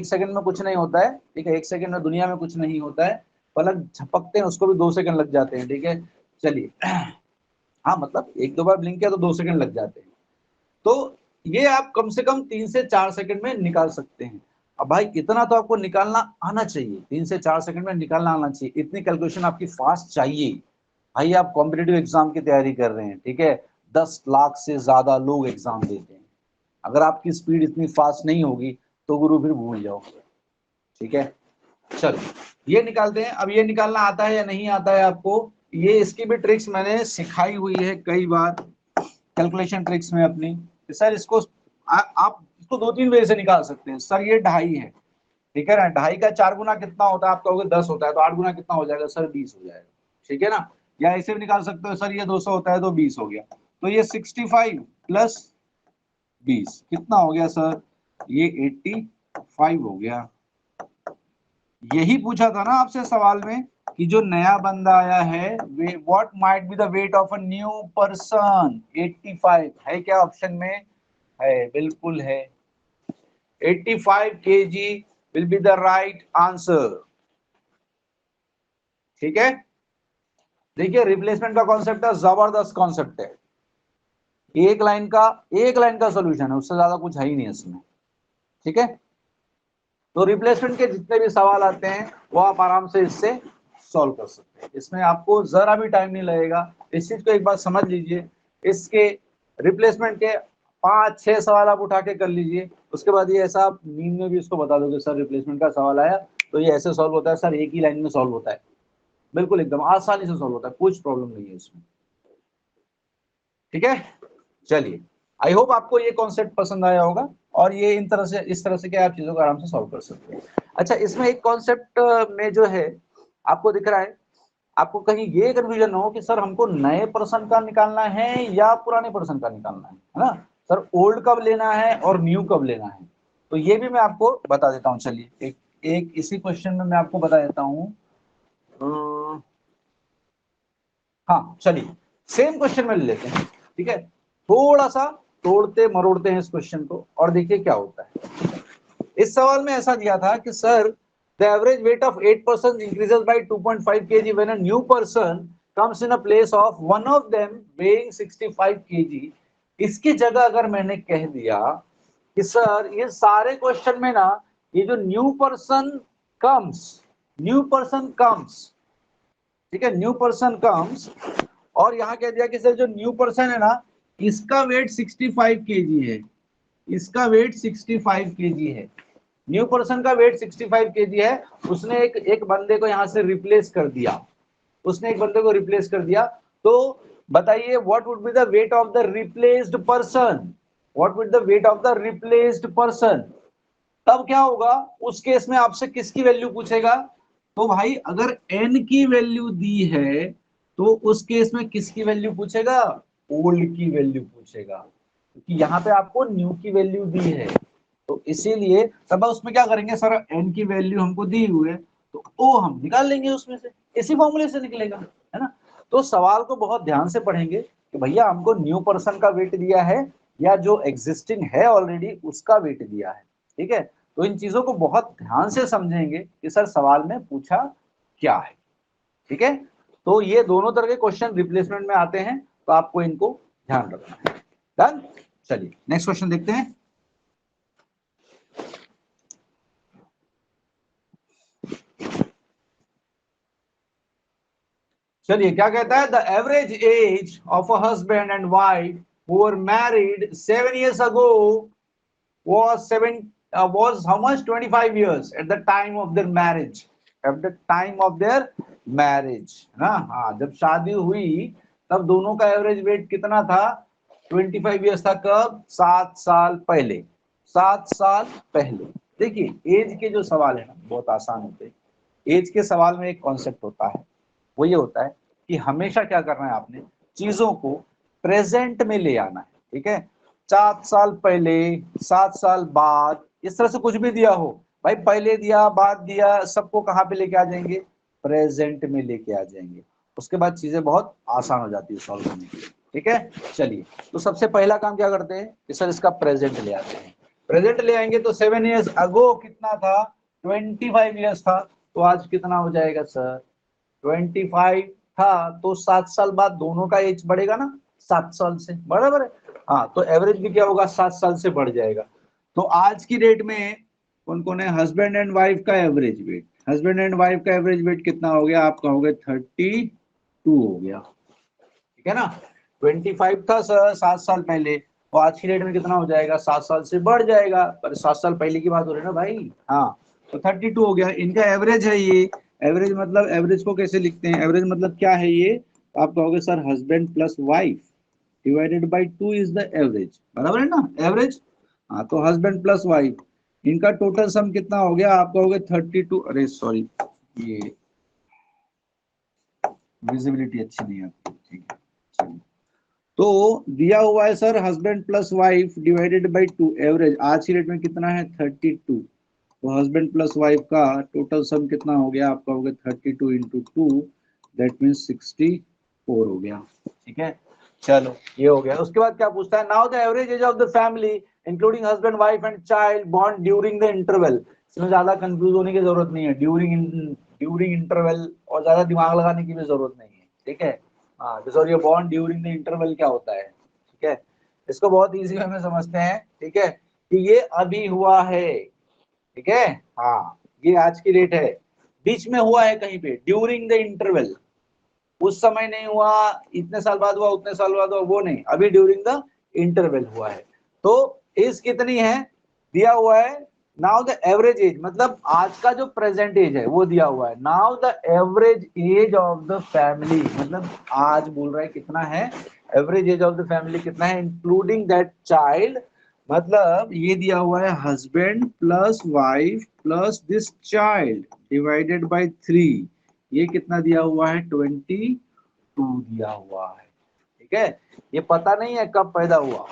सेकंड में कुछ नहीं होता है, ठीक है। 1 सेकंड में दुनिया में कुछ नहीं होता है, पलक झपकते हैं उसको भी 2 सेकंड लग जाते हैं, ठीक है। चलिए हाँ, मतलब 1-2 बार ब्लिंक किया तो 2 सेकंड लग जाते हैं। तो ये आप कम से कम 3 से 4 सेकंड में निकाल सकते हैं। अब भाई इतना तो आपको निकालना आना चाहिए, 3 से 4 सेकंड में निकालना आना चाहिए, इतनी कैलकुलेशन आपकी फास्ट चाहिए। भाई आप कॉम्पिटेटिव एग्जाम की तैयारी कर रहे हैं, ठीक है। 10 लाख से ज्यादा लोग एग्जाम देते हैं, अगर आपकी स्पीड इतनी फास्ट नहीं होगी तो गुरु फिर भूल जाओ, ठीक है। चलो ये निकालते हैं। अब ये निकालना आता है या नहीं आता है आपको? ये इसकी भी ट्रिक्स मैंने सिखाई हुई है कई बार कैलकुलेशन ट्रिक्स में अपनी। सर इसको आप इसको 2-3 वे से निकाल सकते हैं। सर ये 2.5 है, ठीक है ना। 2.5 का 4 गुना कितना होता है? आप कहोगे 10 होता है, तो 8 गुना कितना हो जाएगा? सर 20 हो जाएगा, ठीक है ना। या ऐसे भी निकाल सकते हो, सर ये 200 होता है तो 20 हो गया। तो ये 65 प्लस 20 कितना हो गया सर? ये 85 हो गया। यही पूछा था ना आपसे सवाल में कि जो नया बंदा आया है, what might be the weight of a new person? 85 है क्या ऑप्शन में? है, बिल्कुल है। 85 kg will be the right answer। ठीक है, देखिए रिप्लेसमेंट का कॉन्सेप्ट है, जबरदस्त कॉन्सेप्ट है। एक लाइन का सॉल्यूशन है, उससे ज्यादा कुछ है ही नहीं इसमें। ठीक है, तो रिप्लेसमेंट के जितने भी सवाल आते हैं वो आप आराम से इससे सॉल्व कर सकते हैं, इसमें आपको जरा भी टाइम नहीं लगेगा। इस चीज को एक बार समझ लीजिए, इसके रिप्लेसमेंट के 5-6 सवाल आप उठा के कर लीजिए, उसके बाद ये ऐसा आप नींद में भी उसको बता दोगे सर रिप्लेसमेंट का सवाल आया तो ये ऐसे सॉल्व होता है सर, एक ही लाइन में सॉल्व होता है, बिल्कुल एकदम आसानी से सॉल्व होता है, कुछ प्रॉब्लम नहीं है इसमें। ठीक है, चलिए, आई होप आपको ये कॉन्सेप्ट पसंद आया होगा और ये इस तरह से क्या आप चीजों को आराम से सॉल्व कर सकते हैं। अच्छा, इसमें एक कॉन्सेप्ट में जो है आपको दिख रहा है, आपको कहीं ये कंफ्यूजन हो कि सर हमको नए पर्सन का निकालना है या पुराने पर्सन का निकालना है ना, सर ओल्ड कब लेना है और न्यू कब लेना है, तो ये भी मैं आपको बता देता हूँ। चलिए एक इसी क्वेश्चन में मैं आपको बता देता हूँ। हाँ चलिए, सेम क्वेश्चन में ले लेते हैं। ठीक है, थोड़ा सा तोड़ते मरोड़ते हैं इस क्वेश्चन को और देखिए क्या होता है। इस सवाल में ऐसा दिया था कि sir the average weight of 8% increases by 2.5 kg when a new person comes in a place of one of them weighing 65 kg। इसकी जगह अगर मैंने कह दिया कि सर ये सारे क्वेश्चन में ना ये जो न्यू पर्सन कम्स, ठीक है, न्यू पर्सन कम्स, और यहाँ कह दिया कि सर जो न्यू पर्सन है ना इसका वेट 65 kg है, इसका वेट 65 kg है, न्यू पर्सन का वेट 65 kg है, उसने एक बंदे को यहाँ से रिप्लेस कर दिया, उसने एक बंदे को रिप्लेस कर दिया, तो बताइए what would be the weight of the replaced person, what would the weight of the replaced person. तब क्या होगा उस केस में आपसे किसकी वैल्यू पूछेगा, तो भाई अगर n की वैल्यू दी है तो उस केस में किसकी वैल्यू पूछेगा, ओल्ड की वैल्यू पूछेगा, क्योंकि यहाँ पे आपको न्यू की वैल्यू दी है, तो इसीलिए तब उसमें क्या करेंगे सर, n की वैल्यू हमको दी हुई है तो ओ हम निकाल लेंगे उसमें से, इसी फॉर्मूले से निकलेगा, है ना। तो सवाल को बहुत ध्यान से पढ़ेंगे कि भैया हमको न्यू पर्सन का वेट दिया है या जो एग्जिस्टिंग है ऑलरेडी उसका वेट दिया है। ठीक है, तो इन चीजों को बहुत ध्यान से समझेंगे कि सर सवाल में पूछा क्या है। ठीक है, तो ये दोनों तरह के क्वेश्चन रिप्लेसमेंट में आते हैं, तो आपको इनको ध्यान रखना है। डन, चलिए नेक्स्ट क्वेश्चन देखते हैं। चलिए क्या कहता है, the average age of a husband and wife who were married 7 years ago was how much, 25 years at the time of their marriage, at the time of their marriage, है ना। हाँ, जब शादी हुई तब दोनों का एवरेज वेट कितना था, 25 years था। कब, 7 साल पहले, 7 साल पहले। देखिए एज के जो सवाल है ना बहुत आसान होते हैं। एज के सवाल में एक कॉन्सेप्ट होता है, वो ये होता है कि हमेशा क्या करना है आपने, चीजों को प्रेजेंट में ले आना है। ठीक है, 7 साल पहले, 7 साल बाद, इस तरह से कुछ भी दिया हो भाई, पहले दिया बाद दिया, सबको कहाँ पे लेके आ जाएंगे, प्रेजेंट में लेके आ जाएंगे, उसके बाद चीजें बहुत आसान हो जाती है सॉल्व करने के लिए। ठीक है, चलिए, तो सबसे पहला काम क्या करते हैं कि सर इसका प्रेजेंट ले आते हैं। प्रेजेंट ले आएंगे तो 7 years अगो कितना था, 25 years था, तो आज कितना हो जाएगा सर, 25 था, तो 7 साल बाद दोनों का एज बढ़ेगा ना, 7 साल से, बराबर है। हाँ, तो एवरेज भी क्या होगा, 7 साल से बढ़ जाएगा। तो आज की डेट में कौन कौन है, हस्बैंड एंड वाइफ का average weight, husband and wife का एवरेज वेट कितना हो गया, आप कहोगे 32 हो गया। ठीक है ना, 25 था सर 7 साल पहले, तो आज की डेट में कितना हो जाएगा, 7 साल से बढ़ जाएगा, पर 7 साल पहले की बात हो रही है ना भाई। हाँ, तो 32 हो गया, इनका एवरेज है ये। एवरेज मतलब, एवरेज को कैसे लिखते हैं, एवरेज मतलब क्या है ये, आप कहोगे sir husband plus wife divided by 2 is the average, बराबर है ना एवरेज। हाँ, तो हस्बैंड प्लस वाइफ, इनका टोटल सम कितना हो गया, आप कहोगे 32, अरे सॉरी ये विजिबिलिटी अच्छी नहीं है आपकी। ठीक है, चलिए, तो दिया हुआ है sir husband plus wife divided by 2 average, आज की डेट में कितना है 32, तो हस्बैंड प्लस वाइफ का टोटल सम कितना हो गया, आप कहोगे 32 इंटू 2, दैट मीन्स 64 हो गया। ठीक है, चलो ये हो गया। उसके बाद क्या पूछता है, now the average age of the family including husband wife and child born during the interval. इसमें ज्यादा कंफ्यूज होने की जरूरत नहीं है, ड्यूरिंग इंटरवल और ज्यादा दिमाग लगाने की भी जरूरत नहीं है, ठीक है। हाँ, और ये बॉर्न ड्यूरिंग द इंटरवल क्या होता है, ठीक है। इसको बहुत इजी वे में समझते हैं, ठीक है, कि ये अभी हुआ है, ठीक है। हाँ, ये आज की डेट है, बीच में हुआ है कहीं पे, ड्यूरिंग द इंटरवल, उस समय नहीं हुआ, इतने साल बाद हुआ, उतने साल बाद हुआ, वो नहीं, अभी ड्यूरिंग द इंटरवल हुआ है। तो एज कितनी है दिया हुआ है, नाउ द एवरेज एज, मतलब आज का जो प्रेजेंट एज है वो दिया हुआ है। Now the average age of the family, मतलब आज बोल रहा है कितना है, average age of the family कितना है, इंक्लूडिंग दैट चाइल्ड, मतलब ये दिया हुआ है husband plus wife plus this child divided by 3, ये कितना दिया हुआ है, 22 दिया हुआ है, ठीक है। ये पता नहीं है कब पैदा हुआ,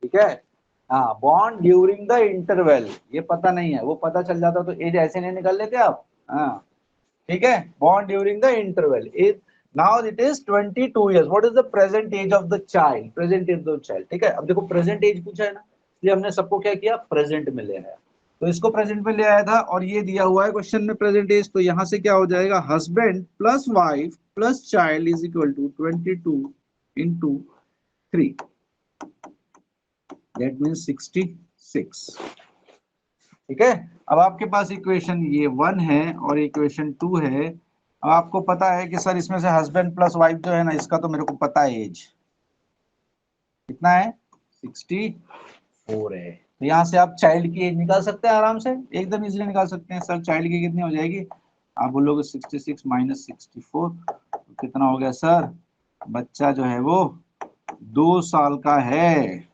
ठीक है। हाँ, बॉर्न ड्यूरिंग द इंटरवल, ये पता नहीं है, वो पता चल जाता तो एज ऐसे नहीं निकाल लेते आप। हाँ, ठीक है, born during the interval age, now it is 22 years. What is the present age of the child, present age of child, ठीक है। अब देखो प्रेजेंट एज पूछा है ना, इसलिए हमने सबको क्या किया, प्रेजेंट में ले आया, तो इसको प्रेजेंट में ले आया था, और ये दिया हुआ है क्वेश्चन में प्रेजेंट एज, तो यहां से क्या हो जाएगा, husband plus wife plus child is equal to 22 into 3, that means 66, ठीक है। अब आपके पास इक्वेशन ये 1 है और इक्वेशन 2 है। अब आपको पता है कि सर इसमें से हस्बैंड प्लस वाइफ जो है ना, इसका तो मेरे को पता है एज कितना है, 64 है। तो यहाँ से आप चाइल्ड की एज निकाल सकते हैं आराम से, एकदम इजीली निकाल सकते हैं। सर चाइल्ड की कितनी हो जाएगी, आप बोलोगे 66 माइनस 64, तो कितना हो गया सर, बच्चा जो है वो 2 साल का है,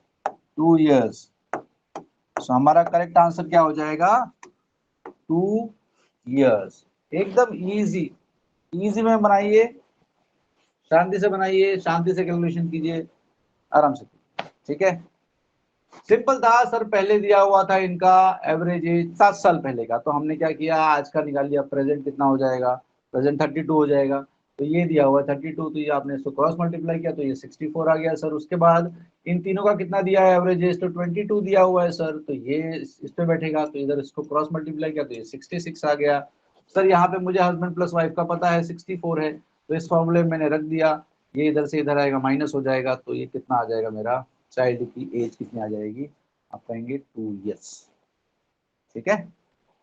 2 इयर्स। तो हमारा करेक्ट आंसर क्या हो जाएगा, 2 इयर्स। एकदम इजी, इजी में बनाइए, शांति से बनाइए, शांति से कैलकुलेशन कीजिए, आराम से, ठीक है। सिंपल था सर, पहले दिया हुआ था इनका एवरेज एज 7 साल पहले का, तो हमने क्या किया, आज का निकाल लिया, प्रेजेंट कितना हो जाएगा, प्रेजेंट 32 हो जाएगा, तो ये दिया हुआ है 32, तो ये आपने इसको क्रॉस मल्टीप्लाई किया तो ये 64 आ गया सर। उसके बाद इन तीनों का कितना दिया है एवरेज एज, तो 22 दिया हुआ है सर, तो ये इस पे बैठेगा, तो इधर इसको क्रॉस मल्टीप्लाई किया तो ये 66 आ गया सर। यहाँ पे मुझे हस्बैंड प्लस वाइफ का पता है 64 है, तो इस फॉर्मूले में मैंने रख दिया, ये इधर से इधर आएगा, माइनस हो जाएगा, तो ये कितना आ जाएगा, मेरा चाइल्ड की एज कितनी आ जाएगी, आप कहेंगे 2 इयर्स, ठीक है।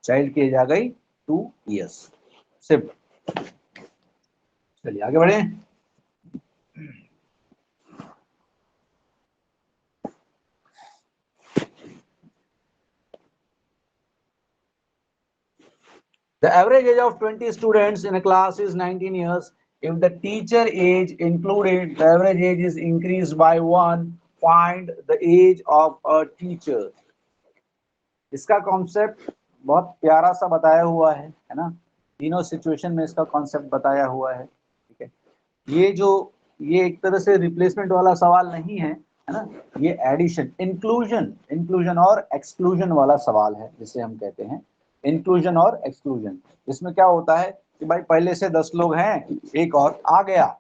चाइल्ड की एज आ गई 2 इयर्स, सिंपल। चलिए आगे बढ़े। The average age of 20 students in a class is 19 years. If the teacher age included, the average age is increased by 1. Find the age of a teacher. इसका कॉन्सेप्ट बहुत प्यारा सा बताया हुआ है ना, तीनों सिचुएशन में इसका कॉन्सेप्ट बताया हुआ है, ठीक है। ये एक तरह से रिप्लेसमेंट वाला सवाल नहीं है ना, ये एडिशन, इंक्लूजन और एक्सक्लूजन वाला सवाल है, जिसे हम कहते हैं इंक्लूजन और एक्सक्लूजन। इसमें क्या होता है कि भाई पहले से 10 लोग हैं, एक और आ गया,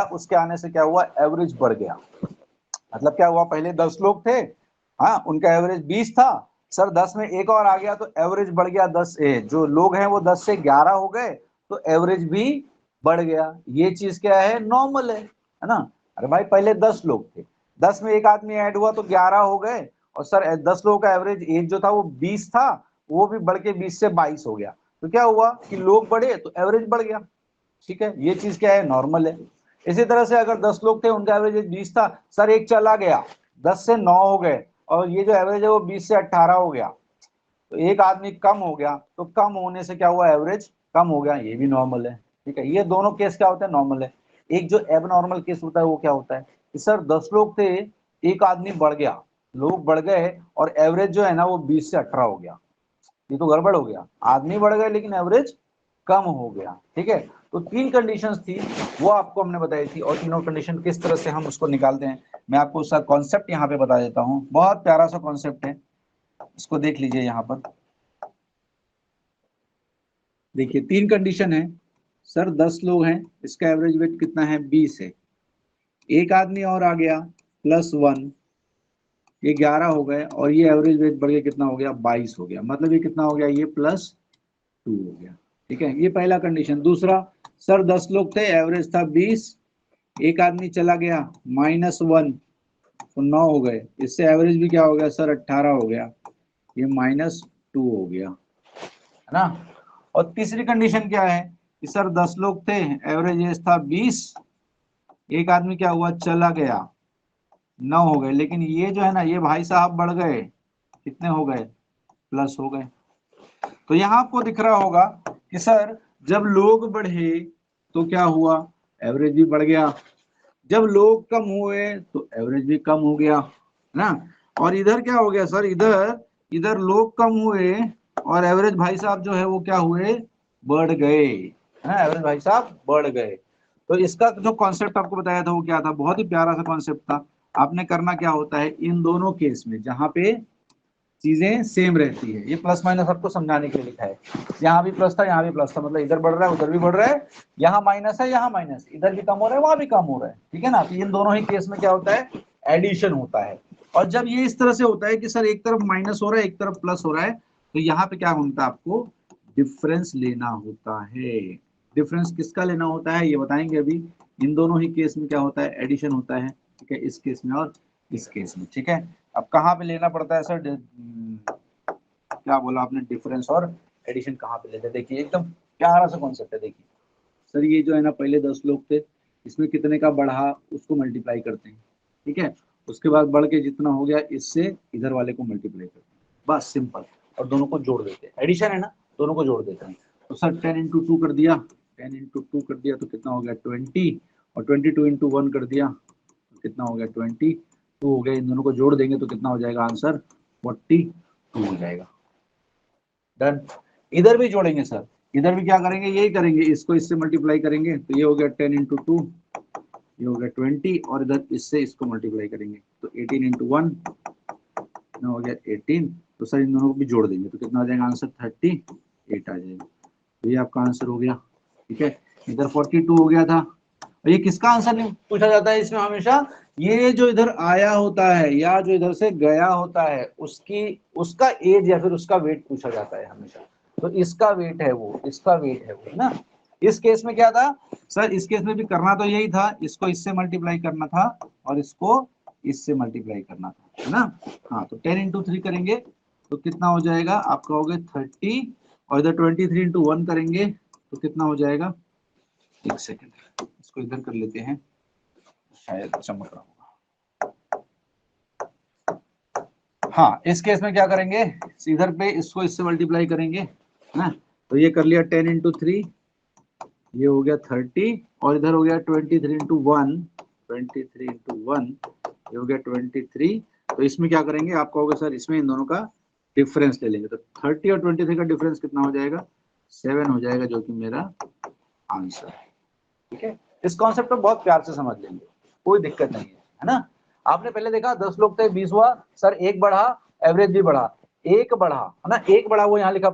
उसके आने से क्या हुआ, एवरेज बढ़ गया। मतलब क्या हुआ, पहले 10 लोग थे, हाँ, उनका एवरेज 20 था सर, 10 में एक और आ गया तो एवरेज बढ़ गया, 10 जो लोग हैं वो 10 से 11 हो गए, तो एवरेज भी बढ़ गया। ये चीज क्या है, नॉर्मल है ना। अरे भाई पहले 10 लोग थे, 10 में एक आदमी ऐड हुआ तो 11 हो गए, और सर 10 लोगों का एवरेज एज जो था वो 20 था, वो भी बढ़ के 20 से 22 हो गया, तो क्या हुआ कि लोग बढ़े तो एवरेज बढ़ गया, ठीक है। ये चीज क्या है, नॉर्मल है। इसी तरह से अगर 10 लोग थे, उनका एवरेज 20 था, सर एक चला गया, 10 से 9 हो गए, और ये जो एवरेज है वो 20 से 18 हो गया, तो एक आदमी कम हो गया, तो कम होने से क्या हुआ, एवरेज कम हो गया, ये भी नॉर्मल है, ठीक है। ये दोनों केस क्या होते हैं, नॉर्मल है। एक जो एबनॉर्मल केस होता है वो क्या होता है कि सर 10 लोग थे, एक आदमी बढ़ गया, लोग बढ़ गए, और एवरेज जो है ना वो 20 से 18 हो गया, ये तो गड़बड़ हो गया, आदमी बढ़ गए लेकिन एवरेज कम हो गया, ठीक है। तो 3 कंडीशंस थी, वो आपको हमने बताई थी, और तीनों कंडीशन किस तरह से हम उसको निकालते हैं, मैं आपको उसका कॉन्सेप्ट यहाँ पे बता देता हूँ। बहुत प्यारा सा कॉन्सेप्ट है, इसको देख लीजिए। यहाँ पर देखिए 3 कंडीशन है सर, 10 लोग हैं, इसका एवरेज वेट कितना है, 20 है, एक आदमी और आ गया, +1, ये 11 हो गए, और ये एवरेज वेट बढ़ के कितना हो गया, 22 हो गया। मतलब ये कितना हो गया, ये +2 हो गया। ठीक है, ये पहला कंडीशन। दूसरा, सर 10 लोग थे, एवरेज था 20, एक आदमी चला गया, -1, तो 9 हो गए। इससे एवरेज भी क्या हो गया सर, 18 हो गया, ये -2 हो गया, है ना। और तीसरी कंडीशन क्या है कि सर 10 लोग थे, एवरेज एज था 20, एक आदमी क्या हुआ, चला गया, 9 हो गए। लेकिन ये जो है ना, ये भाई साहब बढ़ गए, कितने हो गए, प्लस हो गए। तो यहाँ आपको दिख रहा होगा कि सर जब लोग बढ़े तो क्या हुआ, एवरेज भी बढ़ गया, जब लोग कम हुए तो एवरेज भी कम हो गया, है ना। और इधर क्या हो गया सर, इधर इधर लोग कम हुए और एवरेज भाई साहब जो है वो क्या हुए, बढ़ गए, है ना, एवरेज भाई साहब बढ़ गए। तो इसका जो कॉन्सेप्ट आपको बताया था वो क्या था, बहुत ही प्यारा सा कॉन्सेप्ट था। आपने करना क्या होता है, इन दोनों केस में जहां पे चीजें सेम रहती है, ये प्लस माइनस आपको समझाने के लिए लिखा है। यहाँ भी प्लस था, यहाँ भी प्लस था, मतलब इधर बढ़ रहा है उधर भी बढ़ रहा है, यहाँ माइनस है यहाँ माइनस, इधर भी कम हो रहा है वहां भी कम हो रहा है। ठीक है ना, तो इन दोनों ही केस में क्या होता है, एडिशन होता है। और जब ये इस तरह से होता है कि सर एक तरफ माइनस हो रहा है एक तरफ प्लस हो रहा है, तो यहाँ पे क्या होता है, आपको डिफरेंस लेना होता है। डिफरेंस किसका लेना होता है ये बताएंगे अभी। इन दोनों ही केस में क्या होता है, एडिशन होता है। ठीक है, इस केस में और इस केस में। ठीक है, अब कहाँ पे लेना पड़ता है सर, क्या बोला आपने, डिफरेंस और एडिशन कहाँ पे लेते हैं। देखिए एकदम प्यारा सा कॉन्सेप्ट है। देखिए सर, ये जो है ना, पहले 10 लोग थे, इसमें कितने का बढ़ा उसको मल्टीप्लाई करते हैं। ठीक है, उसके बाद बढ़ के जितना हो गया इससे इधर वाले को मल्टीप्लाई करते हैं, बस सिंपल। और दोनों को जोड़ देते हैं, एडिशन है ना, दोनों को जोड़ देते हैं। तो सर 10 इंटू 2 कर दिया, 10 इंटू 2 कर दिया तो कितना हो गया 20, और 22 इंटू 1 कर दिया तो कितना हो गया 22 हो गया। इन दोनों को जोड़ देंगे तो कितना हो जाएगा आंसर, 42 हो जाएगा। डन। इधर भी जोड़ेंगे सर, इधर भी क्या करेंगे, यही करेंगे, इसको इससे मल्टीप्लाई करेंगे तो ये हो गया 10 इंटू 2, ये हो गया 20, और इधर इससे इसको मल्टीप्लाई करेंगे तो 18 इंटू 1 हो गया 18। तो सर इन दोनों को भी जोड़ देंगे तो कितना आ जाएगा आंसर, 38 आ जाएगा। तो ये आपका आंसर हो गया। ठीक है, इधर 42 हो गया था। और ये किसका आंसर नहीं पूछा जाता है इसमें हमेशा, ये जो इधर आया होता है या जो इधर से गया होता है उसकी उसका एज या फिर उसका वेट पूछा जाता है हमेशा। तो इसका वेट है वो, इसका वेट है वो, है ना। इस केस में क्या था सर, इस केस में भी करना तो यही था, इसको इससे मल्टीप्लाई करना था और इसको इससे मल्टीप्लाई करना था, है ना। हाँ, तो 10 इंटू 3 करेंगे तो कितना हो जाएगा आपका, हो गया 30, और इधर 23 इंटू 1 करेंगे तो कितना हो जाएगा, एक सेकेंड इसको इधर कर लेते हैं, शायद चमक रहा होगा। हाँ, इस केस में क्या करेंगे, इधर पे इसको इससे मल्टीप्लाई करेंगे ना। तो ये कर लिया 10 इंटू 3, ये हो गया 30, और इधर हो गया 23 इंटू 1, 23 इंटू 1 ये हो गया 23। तो इसमें क्या करेंगे, आपका होगा सर, इसमें इन दोनों का डिफरेंस ले लेंगे तो 30 और 23 का डिफरेंस कितना हो जाएगा, 7 हो जाएगा, जो कि मेरा आंसर है। ठीक है, इस कॉन्सेप्ट को बहुत प्यार से समझ लेंगे, कोई दिक्कत नहीं है ना। आपने पहले देखा 10 लोग थे 20 हुआ, सर एक बढ़ा, एवरेज भी बढ़ा, एक बढ़ा, है ना, एक बढ़ा, वो यहाँ लिखा